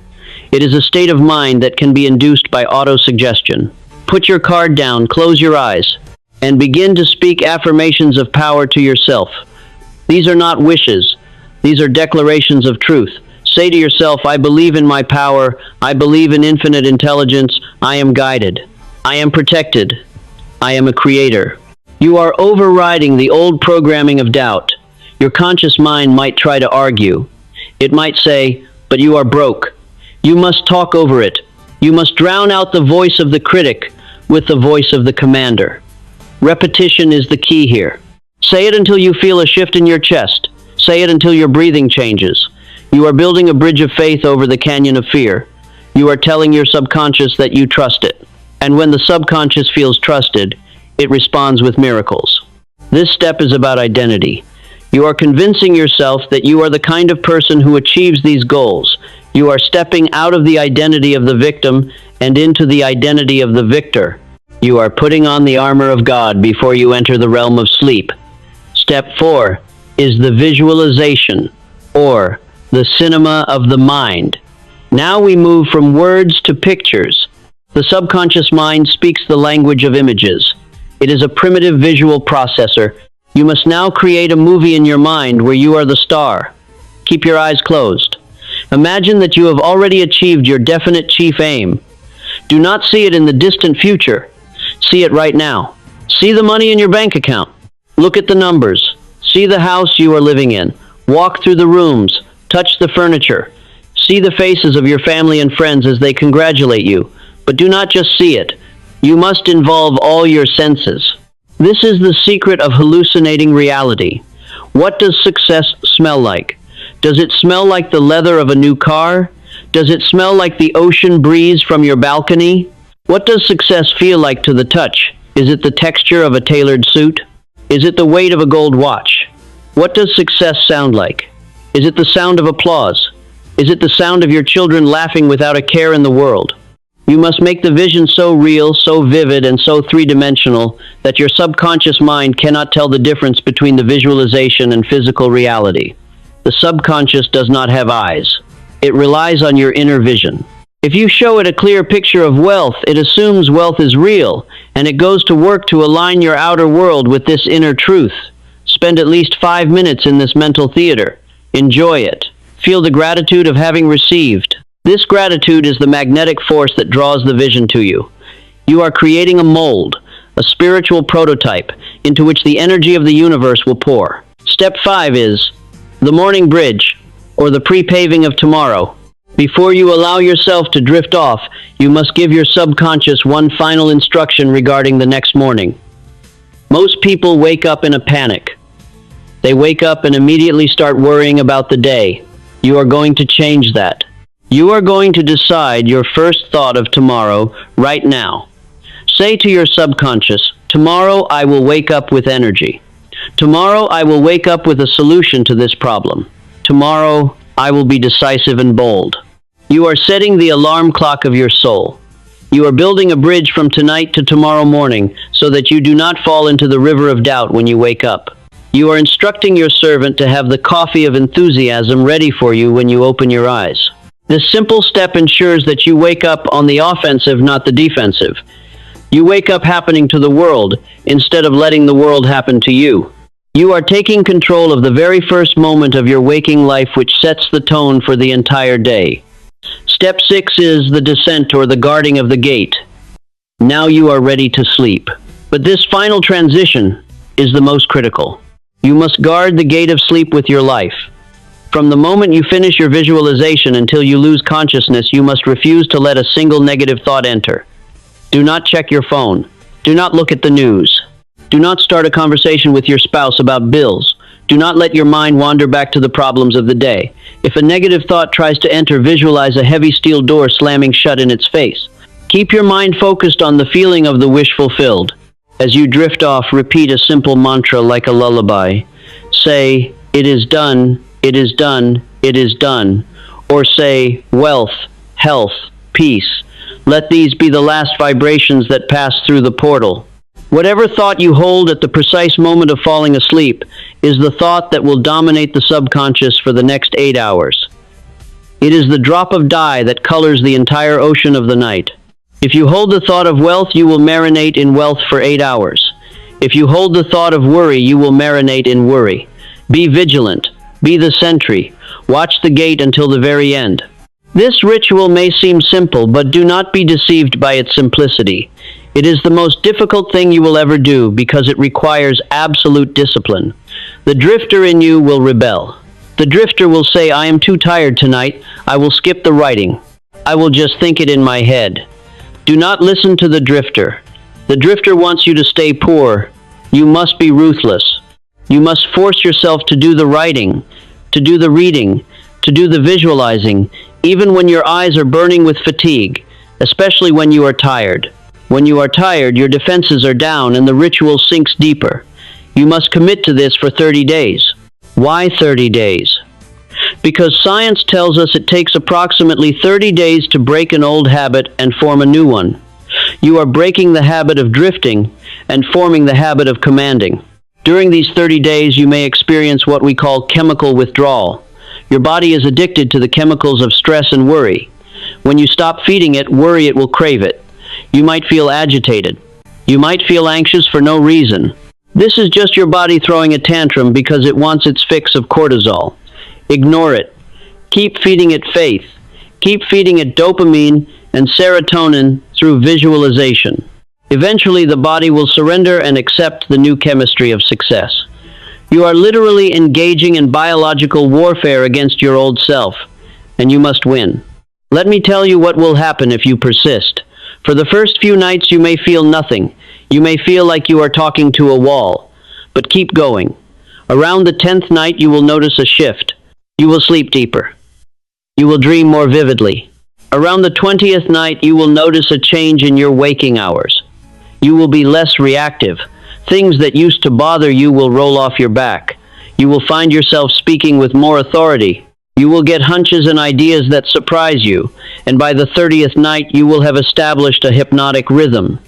It is a state of mind that can be induced by autosuggestion. Put your card down, close your eyes, and begin to speak affirmations of power to yourself. These are not wishes, these are declarations of truth. Say to yourself, I believe in my power, I believe in infinite intelligence, I am guided, I am protected, I am a creator. You are overriding the old programming of doubt. Your conscious mind might try to argue. It might say, but you are broke. You must talk over it. You must drown out the voice of the critic with the voice of the commander. Repetition is the key here. Say it until you feel a shift in your chest. Say it until your breathing changes. You are building a bridge of faith over the canyon of fear. You are telling your subconscious that you trust it. And when the subconscious feels trusted, it responds with miracles. This step is about identity. You are convincing yourself that you are the kind of person who achieves these goals. You are stepping out of the identity of the victim and into the identity of the victor. You are putting on the armor of God before you enter the realm of sleep. Step 4 is the visualization, or the cinema of the mind. Now we move from words to pictures. The subconscious mind speaks the language of images. It is a primitive visual processor. You must now create a movie in your mind where you are the star. Keep your eyes closed. Imagine that you have already achieved your definite chief aim. Do not see it in the distant future. See it right now. See the money in your bank account. Look at the numbers. See the house you are living in. Walk through the rooms. Touch the furniture. See the faces of your family and friends as they congratulate you. But do not just see it. You must involve all your senses. This is the secret of hallucinating reality. What does success smell like? Does it smell like the leather of a new car? Does it smell like the ocean breeze from your balcony? What does success feel like to the touch? Is it the texture of a tailored suit? Is it the weight of a gold watch? What does success sound like? Is it the sound of applause? Is it the sound of your children laughing without a care in the world? You must make the vision so real, so vivid, and so three-dimensional that your subconscious mind cannot tell the difference between the visualization and physical reality. The subconscious does not have eyes. It relies on your inner vision. If you show it a clear picture of wealth, it assumes wealth is real, and it goes to work to align your outer world with this inner truth. Spend at least 5 minutes in this mental theater. Enjoy it. Feel the gratitude of having received. This gratitude is the magnetic force that draws the vision to you. You are creating a mold, a spiritual prototype, into which the energy of the universe will pour. Step 5 is the morning bridge, or the pre-paving of tomorrow. Before you allow yourself to drift off, you must give your subconscious one final instruction regarding the next morning. Most people wake up in a panic. They wake up and immediately start worrying about the day. You are going to change that. You are going to decide your first thought of tomorrow right now. Say to your subconscious, tomorrow I will wake up with energy. Tomorrow I will wake up with a solution to this problem. Tomorrow I will be decisive and bold. You are setting the alarm clock of your soul. You are building a bridge from tonight to tomorrow morning so that you do not fall into the river of doubt when you wake up. You are instructing your servant to have the coffee of enthusiasm ready for you when you open your eyes. This simple step ensures that you wake up on the offensive, not the defensive. You wake up happening to the world, instead of letting the world happen to you. You are taking control of the very first moment of your waking life, which sets the tone for the entire day. Step 6 is the descent, or the guarding of the gate. Now you are ready to sleep. But this final transition is the most critical. You must guard the gate of sleep with your life. From the moment you finish your visualization until you lose consciousness, you must refuse to let a single negative thought enter. Do not check your phone. Do not look at the news. Do not start a conversation with your spouse about bills. Do not let your mind wander back to the problems of the day. If a negative thought tries to enter, visualize a heavy steel door slamming shut in its face. Keep your mind focused on the feeling of the wish fulfilled. As you drift off, repeat a simple mantra like a lullaby. Say, "It is done. It is done, it is done," or say, "Wealth, health, peace." Let these be the last vibrations that pass through the portal. Whatever thought you hold at the precise moment of falling asleep is the thought that will dominate the subconscious for the next 8 hours. It is the drop of dye that colors the entire ocean of the night. If you hold the thought of wealth, you will marinate in wealth for 8 hours. If you hold the thought of worry, you will marinate in worry. Be vigilant. Be the sentry. Watch the gate until the very end. This ritual may seem simple, but do not be deceived by its simplicity. It is the most difficult thing you will ever do because it requires absolute discipline. The drifter in you will rebel. The drifter will say, "I am too tired tonight. I will skip the writing. I will just think it in my head." Do not listen to the drifter. The drifter wants you to stay poor. You must be ruthless. You must force yourself to do the writing, to do the reading, to do the visualizing, even when your eyes are burning with fatigue, especially when you are tired. When you are tired, your defenses are down and the ritual sinks deeper. You must commit to this for 30 days. Why 30 days? Because science tells us it takes approximately 30 days to break an old habit and form a new one. You are breaking the habit of drifting and forming the habit of commanding. During these 30 days, you may experience what we call chemical withdrawal. Your body is addicted to the chemicals of stress and worry. When you stop feeding it worry, it will crave it. You might feel agitated. You might feel anxious for no reason. This is just your body throwing a tantrum because it wants its fix of cortisol. Ignore it. Keep feeding it faith. Keep feeding it dopamine and serotonin through visualization. Eventually, the body will surrender and accept the new chemistry of success. You are literally engaging in biological warfare against your old self, and you must win. Let me tell you what will happen if you persist. For the first few nights, you may feel nothing. You may feel like you are talking to a wall, but keep going. Around the 10th night, you will notice a shift. You will sleep deeper. You will dream more vividly. Around the 20th night, you will notice a change in your waking hours. You will be less reactive. Things that used to bother you will roll off your back. You will find yourself speaking with more authority. You will get hunches and ideas that surprise you, and by the 30th night, you will have established a hypnotic rhythm.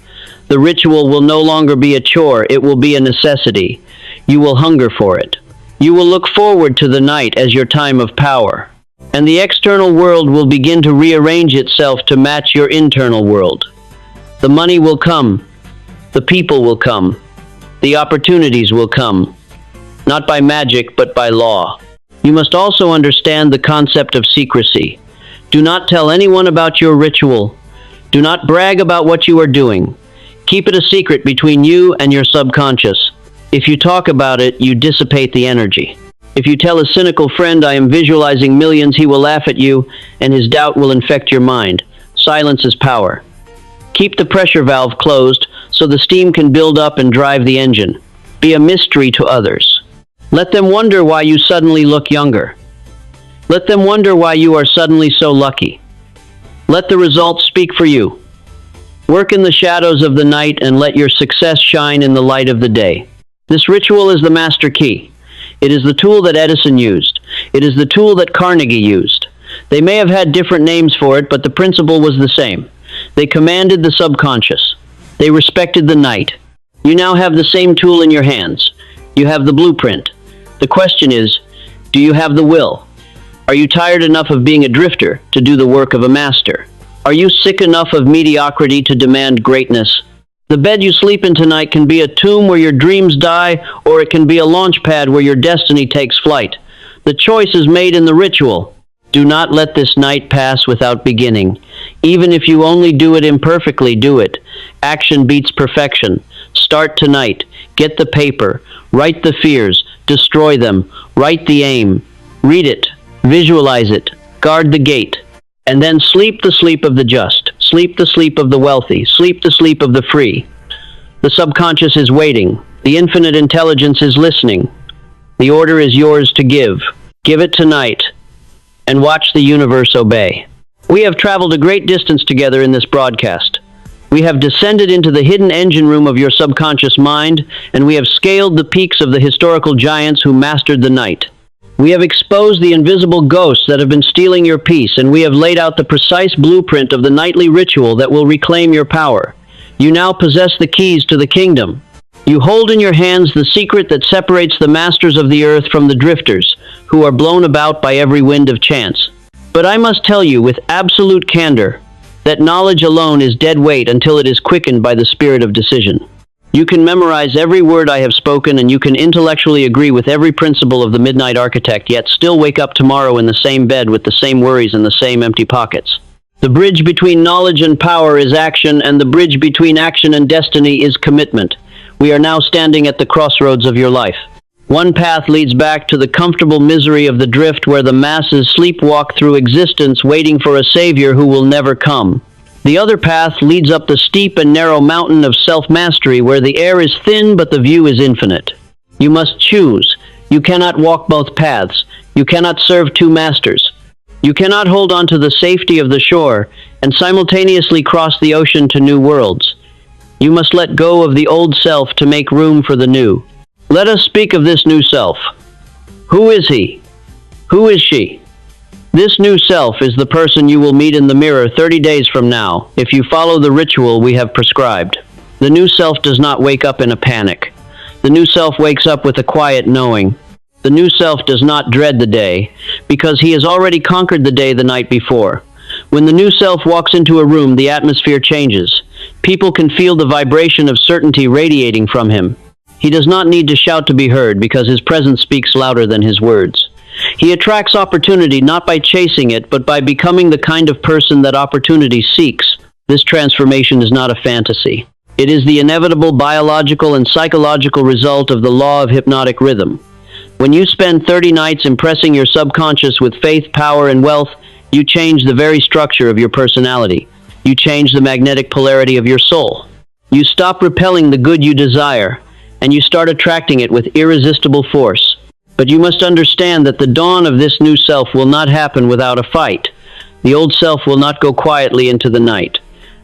The ritual will no longer be a chore, it will be a necessity. You will hunger for it. You will look forward to the night as your time of power. And the external world will begin to rearrange itself to match your internal world. The money will come. The people will come. The opportunities will come. Not by magic, but by law. You must also understand the concept of secrecy. Do not tell anyone about your ritual. Do not brag about what you are doing. Keep it a secret between you and your subconscious. If you talk about it, you dissipate the energy. If you tell a cynical friend, "I am visualizing millions," he will laugh at you, and his doubt will infect your mind. Silence is power. Keep the pressure valve closed so the steam can build up and drive the engine. Be a mystery to others. Let them wonder why you suddenly look younger. Let them wonder why you are suddenly so lucky. Let the results speak for you. Work in the shadows of the night and let your success shine in the light of the day. This ritual is the master key. It is the tool that Edison used. It is the tool that Carnegie used. They may have had different names for it, but the principle was the same. They commanded the subconscious. They respected the night. You now have the same tool in your hands. You have the blueprint. The question is, do you have the will? Are you tired enough of being a drifter to do the work of a master? Are you sick enough of mediocrity to demand greatness? The bed you sleep in tonight can be a tomb where your dreams die, or it can be a launch pad where your destiny takes flight. The choice is made in the ritual. Do not let this night pass without beginning. Even if you only do it imperfectly, do it. Action beats perfection. Start tonight. Get the paper. Write the fears. Destroy them. Write the aim. Read it. Visualize it. Guard the gate. And then sleep the sleep of the just. Sleep the sleep of the wealthy. Sleep the sleep of the free. The subconscious is waiting. The infinite intelligence is listening. The order is yours to give. Give it tonight, and watch the universe obey. We have traveled a great distance together in this broadcast. We have descended into the hidden engine room of your subconscious mind, and we have scaled the peaks of the historical giants who mastered the night. We have exposed the invisible ghosts that have been stealing your peace, and we have laid out the precise blueprint of the nightly ritual that will reclaim your power. You now possess the keys to the kingdom. You hold in your hands the secret that separates the masters of the earth from the drifters, who are blown about by every wind of chance. But I must tell you with absolute candor that knowledge alone is dead weight until it is quickened by the spirit of decision. You can memorize every word I have spoken, and you can intellectually agree with every principle of the Midnight Architect, yet still wake up tomorrow in the same bed with the same worries and the same empty pockets. The bridge between knowledge and power is action, and the bridge between action and destiny is commitment. We are now standing at the crossroads of your life. One path leads back to the comfortable misery of the drift, where the masses sleepwalk through existence waiting for a savior who will never come. The other path leads up the steep and narrow mountain of self-mastery, where the air is thin but the view is infinite. You must choose. You cannot walk both paths. You cannot serve two masters. You cannot hold on to the safety of the shore and simultaneously cross the ocean to new worlds. You must let go of the old self to make room for the new. Let us speak of this new self. Who is he? Who is she? This new self is the person you will meet in the mirror 30 days from now, if you follow the ritual we have prescribed. The new self does not wake up in a panic. The new self wakes up with a quiet knowing. The new self does not dread the day, because he has already conquered the day the night before. When the new self walks into a room, the atmosphere changes. People can feel the vibration of certainty radiating from him. He does not need to shout to be heard, because his presence speaks louder than his words. He attracts opportunity not by chasing it, but by becoming the kind of person that opportunity seeks. This transformation is not a fantasy. It is the inevitable biological and psychological result of the law of hypnotic rhythm. When you spend 30 nights impressing your subconscious with faith, power, and wealth, you change the very structure of your personality. You change the magnetic polarity of your soul. You stop repelling the good you desire, and you start attracting it with irresistible force. But you must understand that the dawn of this new self will not happen without a fight. The old self will not go quietly into the night.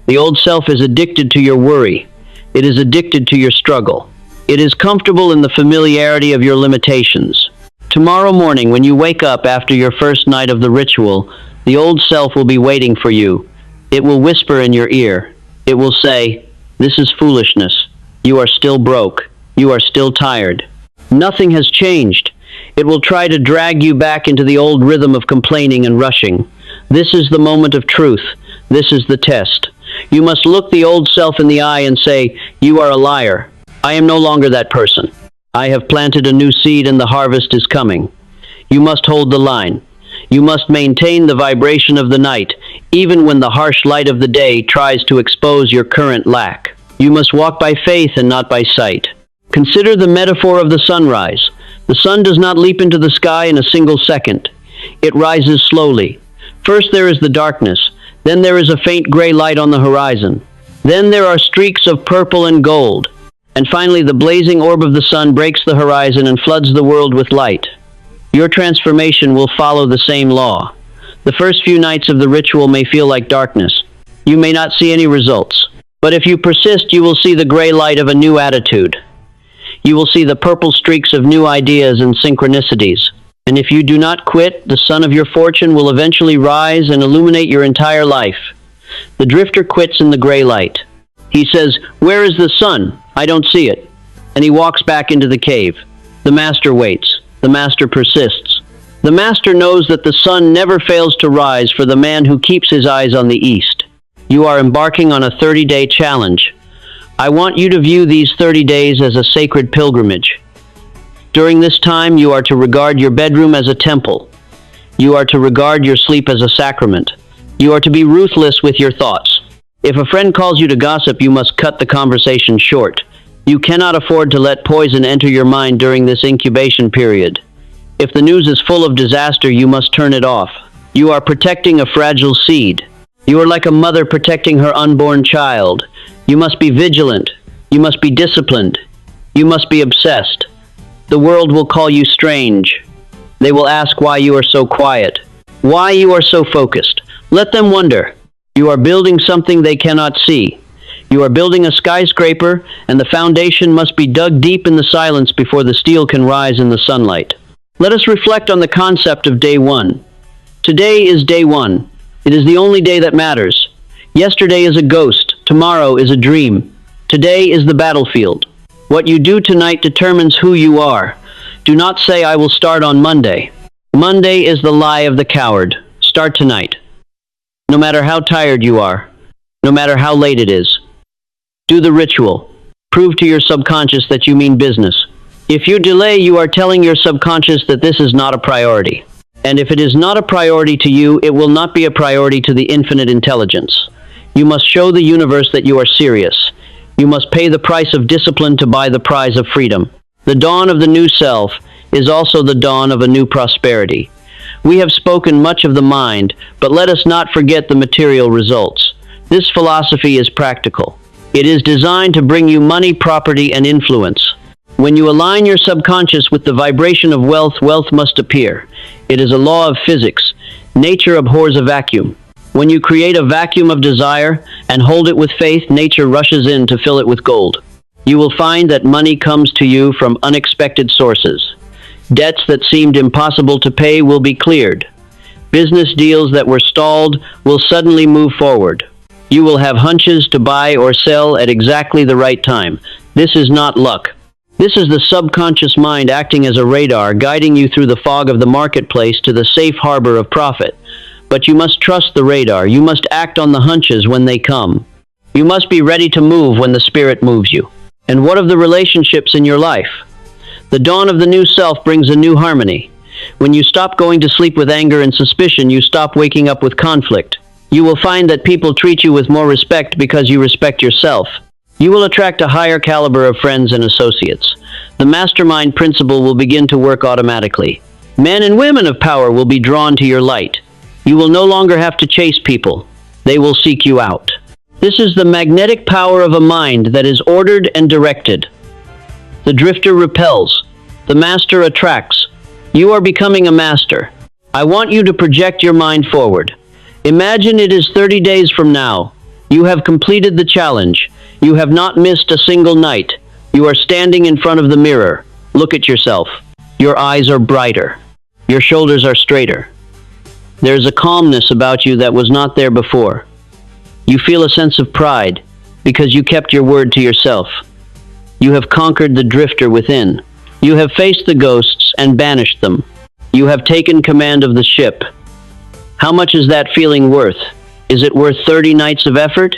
The old self is addicted to your worry. It is addicted to your struggle. It is comfortable in the familiarity of your limitations. Tomorrow morning, when you wake up after your first night of the ritual, the old self will be waiting for you. It will whisper in your ear. It will say, "This is foolishness. You are still broke. You are still tired. Nothing has changed." It will try to drag you back into the old rhythm of complaining and rushing. This is the moment of truth. This is the test. You must look the old self in the eye and say, "You are a liar. I am no longer that person. I have planted a new seed and the harvest is coming." You must hold the line. You must maintain the vibration of the night, even when the harsh light of the day tries to expose your current lack. You must walk by faith and not by sight. Consider the metaphor of the sunrise. The sun does not leap into the sky in a single second. It rises slowly. First there is the darkness, then there is a faint gray light on the horizon. Then there are streaks of purple and gold. And finally the blazing orb of the sun breaks the horizon and floods the world with light. Your transformation will follow the same law. The first few nights of the ritual may feel like darkness. You may not see any results. But if you persist, you will see the gray light of a new attitude. You will see the purple streaks of new ideas and synchronicities. And if you do not quit, the sun of your fortune will eventually rise and illuminate your entire life. The drifter quits in the gray light. He says, "Where is the sun? I don't see it." And he walks back into the cave. The master waits. The master persists. The master knows that the sun never fails to rise for the man who keeps his eyes on the east. You are embarking on a 30-day challenge. I want you to view these 30 days as a sacred pilgrimage. During this time, you are to regard your bedroom as a temple. You are to regard your sleep as a sacrament. You are to be ruthless with your thoughts. If a friend calls you to gossip, you must cut the conversation short. You cannot afford to let poison enter your mind during this incubation period. If the news is full of disaster, you must turn it off. You are protecting a fragile seed. You are like a mother protecting her unborn child. You must be vigilant. You must be disciplined. You must be obsessed. The world will call you strange. They will ask why you are so quiet, why you are so focused. Let them wonder. You are building something they cannot see. You are building a skyscraper, and the foundation must be dug deep in the silence before the steel can rise in the sunlight. Let us reflect on the concept of day one. Today is day one. It is the only day that matters. Yesterday is a ghost. Tomorrow is a dream. Today is the battlefield. What you do tonight determines who you are. Do not say, "I will start on Monday." Monday is the lie of the coward. Start tonight. No matter how tired you are, no matter how late it is. Do the ritual. Prove to your subconscious that you mean business. If you delay, you are telling your subconscious that this is not a priority. And if it is not a priority to you, it will not be a priority to the infinite intelligence. You must show the universe that you are serious. You must pay the price of discipline to buy the prize of freedom. The dawn of the new self is also the dawn of a new prosperity. We have spoken much of the mind, but let us not forget the material results. This philosophy is practical. It is designed to bring you money, property, and influence. When you align your subconscious with the vibration of wealth, wealth must appear. It is a law of physics. Nature abhors a vacuum. When you create a vacuum of desire and hold it with faith, nature rushes in to fill it with gold. You will find that money comes to you from unexpected sources. Debts that seemed impossible to pay will be cleared. Business deals that were stalled will suddenly move forward. You will have hunches to buy or sell at exactly the right time. This is not luck. This is the subconscious mind acting as a radar, guiding you through the fog of the marketplace to the safe harbor of profit. But you must trust the radar. You must act on the hunches when they come. You must be ready to move when the spirit moves you. And what of the relationships in your life? The dawn of the new self brings a new harmony. When you stop going to sleep with anger and suspicion, you stop waking up with conflict. You will find that people treat you with more respect because you respect yourself. You will attract a higher caliber of friends and associates. The mastermind principle will begin to work automatically. Men and women of power will be drawn to your light. You will no longer have to chase people. They will seek you out. This is the magnetic power of a mind that is ordered and directed. The drifter repels. The master attracts. You are becoming a master. I want you to project your mind forward. Imagine it is 30 days from now. You have completed the challenge. You have not missed a single night. You are standing in front of the mirror. Look at yourself. Your eyes are brighter. Your shoulders are straighter. There's a calmness about you that was not there before. You feel a sense of pride because you kept your word to yourself. You have conquered the drifter within. You have faced the ghosts and banished them. You have taken command of the ship. How much is that feeling worth? Is it worth 30 nights of effort?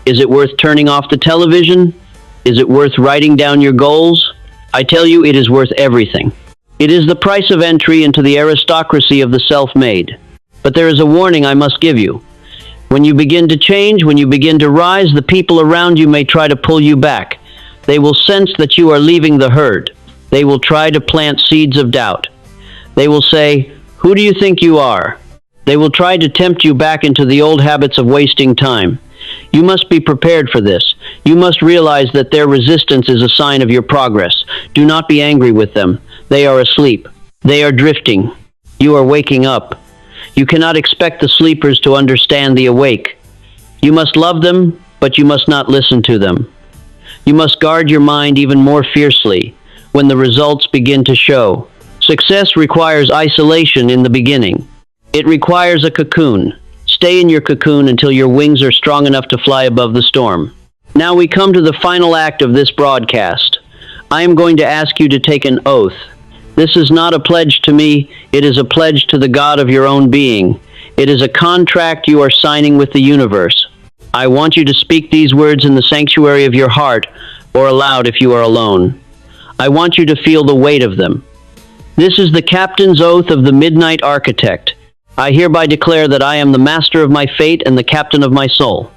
Is it worth turning off the television? Is it worth writing down your goals? I tell you, it is worth everything. It is the price of entry into the aristocracy of the self-made. But there is a warning I must give you. When you begin to change, when you begin to rise, the people around you may try to pull you back. They will sense that you are leaving the herd. They will try to plant seeds of doubt. They will say, "Who do you think you are?" They will try to tempt you back into the old habits of wasting time. You must be prepared for this. You must realize that their resistance is a sign of your progress. Do not be angry with them. They are asleep. They are drifting. You are waking up. You cannot expect the sleepers to understand the awake. You must love them, but you must not listen to them. You must guard your mind even more fiercely when the results begin to show. Success requires isolation in the beginning. It requires a cocoon. Stay in your cocoon until your wings are strong enough to fly above the storm. Now we come to the final act of this broadcast. I am going to ask you to take an oath. This is not a pledge to me. It is a pledge to the God of your own being. It is a contract you are signing with the universe. I want you to speak these words in the sanctuary of your heart or aloud if you are alone. I want you to feel the weight of them. This is the captain's oath of the Midnight Architect. I hereby declare that I am the master of my fate and the captain of my soul.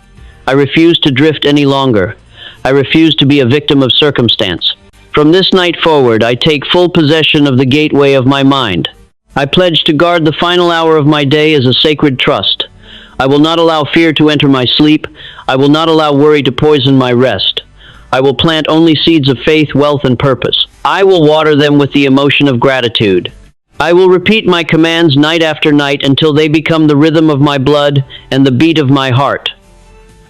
I refuse to drift any longer. I refuse to be a victim of circumstance. From this night forward, I take full possession of the gateway of my mind. I pledge to guard the final hour of my day as a sacred trust. I will not allow fear to enter my sleep. I will not allow worry to poison my rest. I will plant only seeds of faith, wealth, and purpose. I will water them with the emotion of gratitude. I will repeat my commands night after night until they become the rhythm of my blood and the beat of my heart.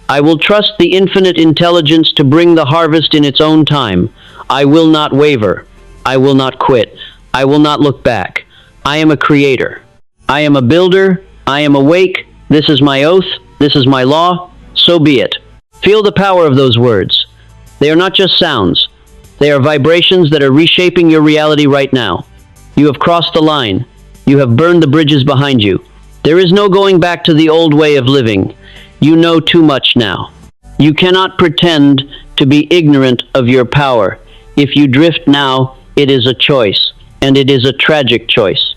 I will trust the infinite intelligence to bring the harvest in its own time. I will not waver. I will not quit. I will not look back. I am a creator. I am a builder. I am awake. This is my oath. This is my law. So be it. Feel the power of those words. They are not just sounds. They are vibrations that are reshaping your reality right now. You have crossed the line. You have burned the bridges behind you. There is no going back to the old way of living. You know too much now. You cannot pretend to be ignorant of your power. If you drift now, it is a choice, and it is a tragic choice.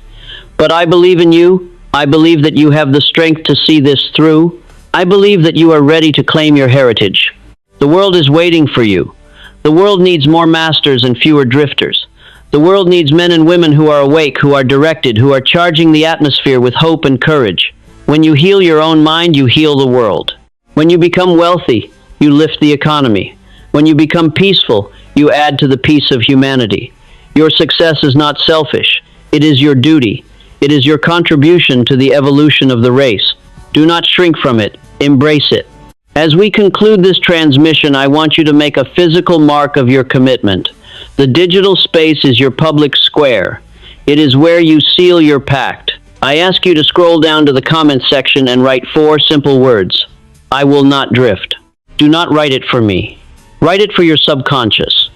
But I believe in you. I believe that you have the strength to see this through. I believe that you are ready to claim your heritage. The world is waiting for you. The world needs more masters and fewer drifters. The world needs men and women who are awake, who are directed, who are charging the atmosphere with hope and courage. When you heal your own mind, you heal the world. When you become wealthy, you lift the economy. When you become peaceful, you add to the peace of humanity. Your success is not selfish. It is your duty. It is your contribution to the evolution of the race. Do not shrink from it. Embrace it. As we conclude this transmission, I want you to make a physical mark of your commitment. The digital space is your public square. It is where you seal your pact. I ask you to scroll down to the comments section and write 4 simple words. I will not drift. Do not write it for me. Write it for your subconscious.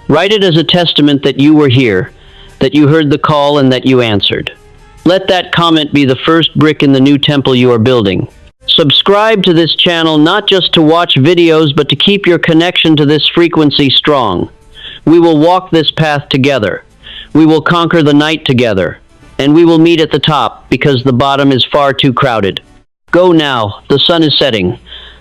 Write it as a testament that you were here, that you heard the call and that you answered. Let that comment be the first brick in the new temple you are building. Subscribe to this channel not just to watch videos, but to keep your connection to this frequency strong. We will walk this path together. We will conquer the night together. And we will meet at the top, because the bottom is far too crowded. Go now. The sun is setting.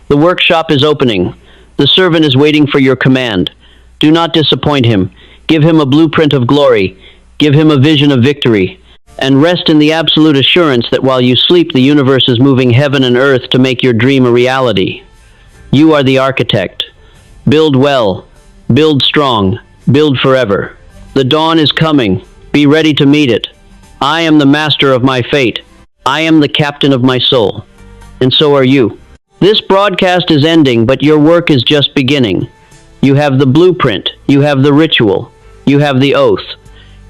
The workshop is opening. The servant is waiting for your command. Do not disappoint him. Give him a blueprint of glory. Give him a vision of victory. And rest in the absolute assurance that while you sleep, the universe is moving heaven and earth to make your dream a reality. You are the architect. Build well. Build strong. Build forever. The dawn is coming. Be ready to meet it. I am the master of my fate. I am the captain of my soul. And so are you. This broadcast is ending, but your work is just beginning. You have the blueprint. You have the ritual. You have the oath.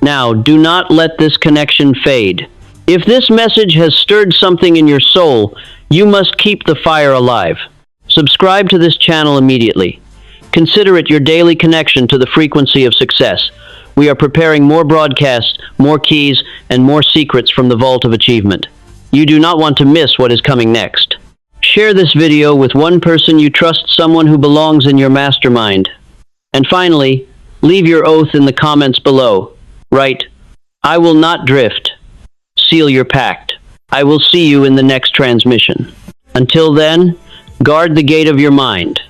Now, do not let this connection fade. If this message has stirred something in your soul, you must keep the fire alive. Subscribe to this channel immediately. Consider it your daily connection to the frequency of success. We are preparing more broadcasts, more keys, and more secrets from the vault of achievement. You do not want to miss what is coming next. Share this video with one person you trust, someone who belongs in your mastermind. And finally, leave your oath in the comments below. Write, I will not drift. Seal your pact. I will see you in the next transmission. Until then, guard the gate of your mind.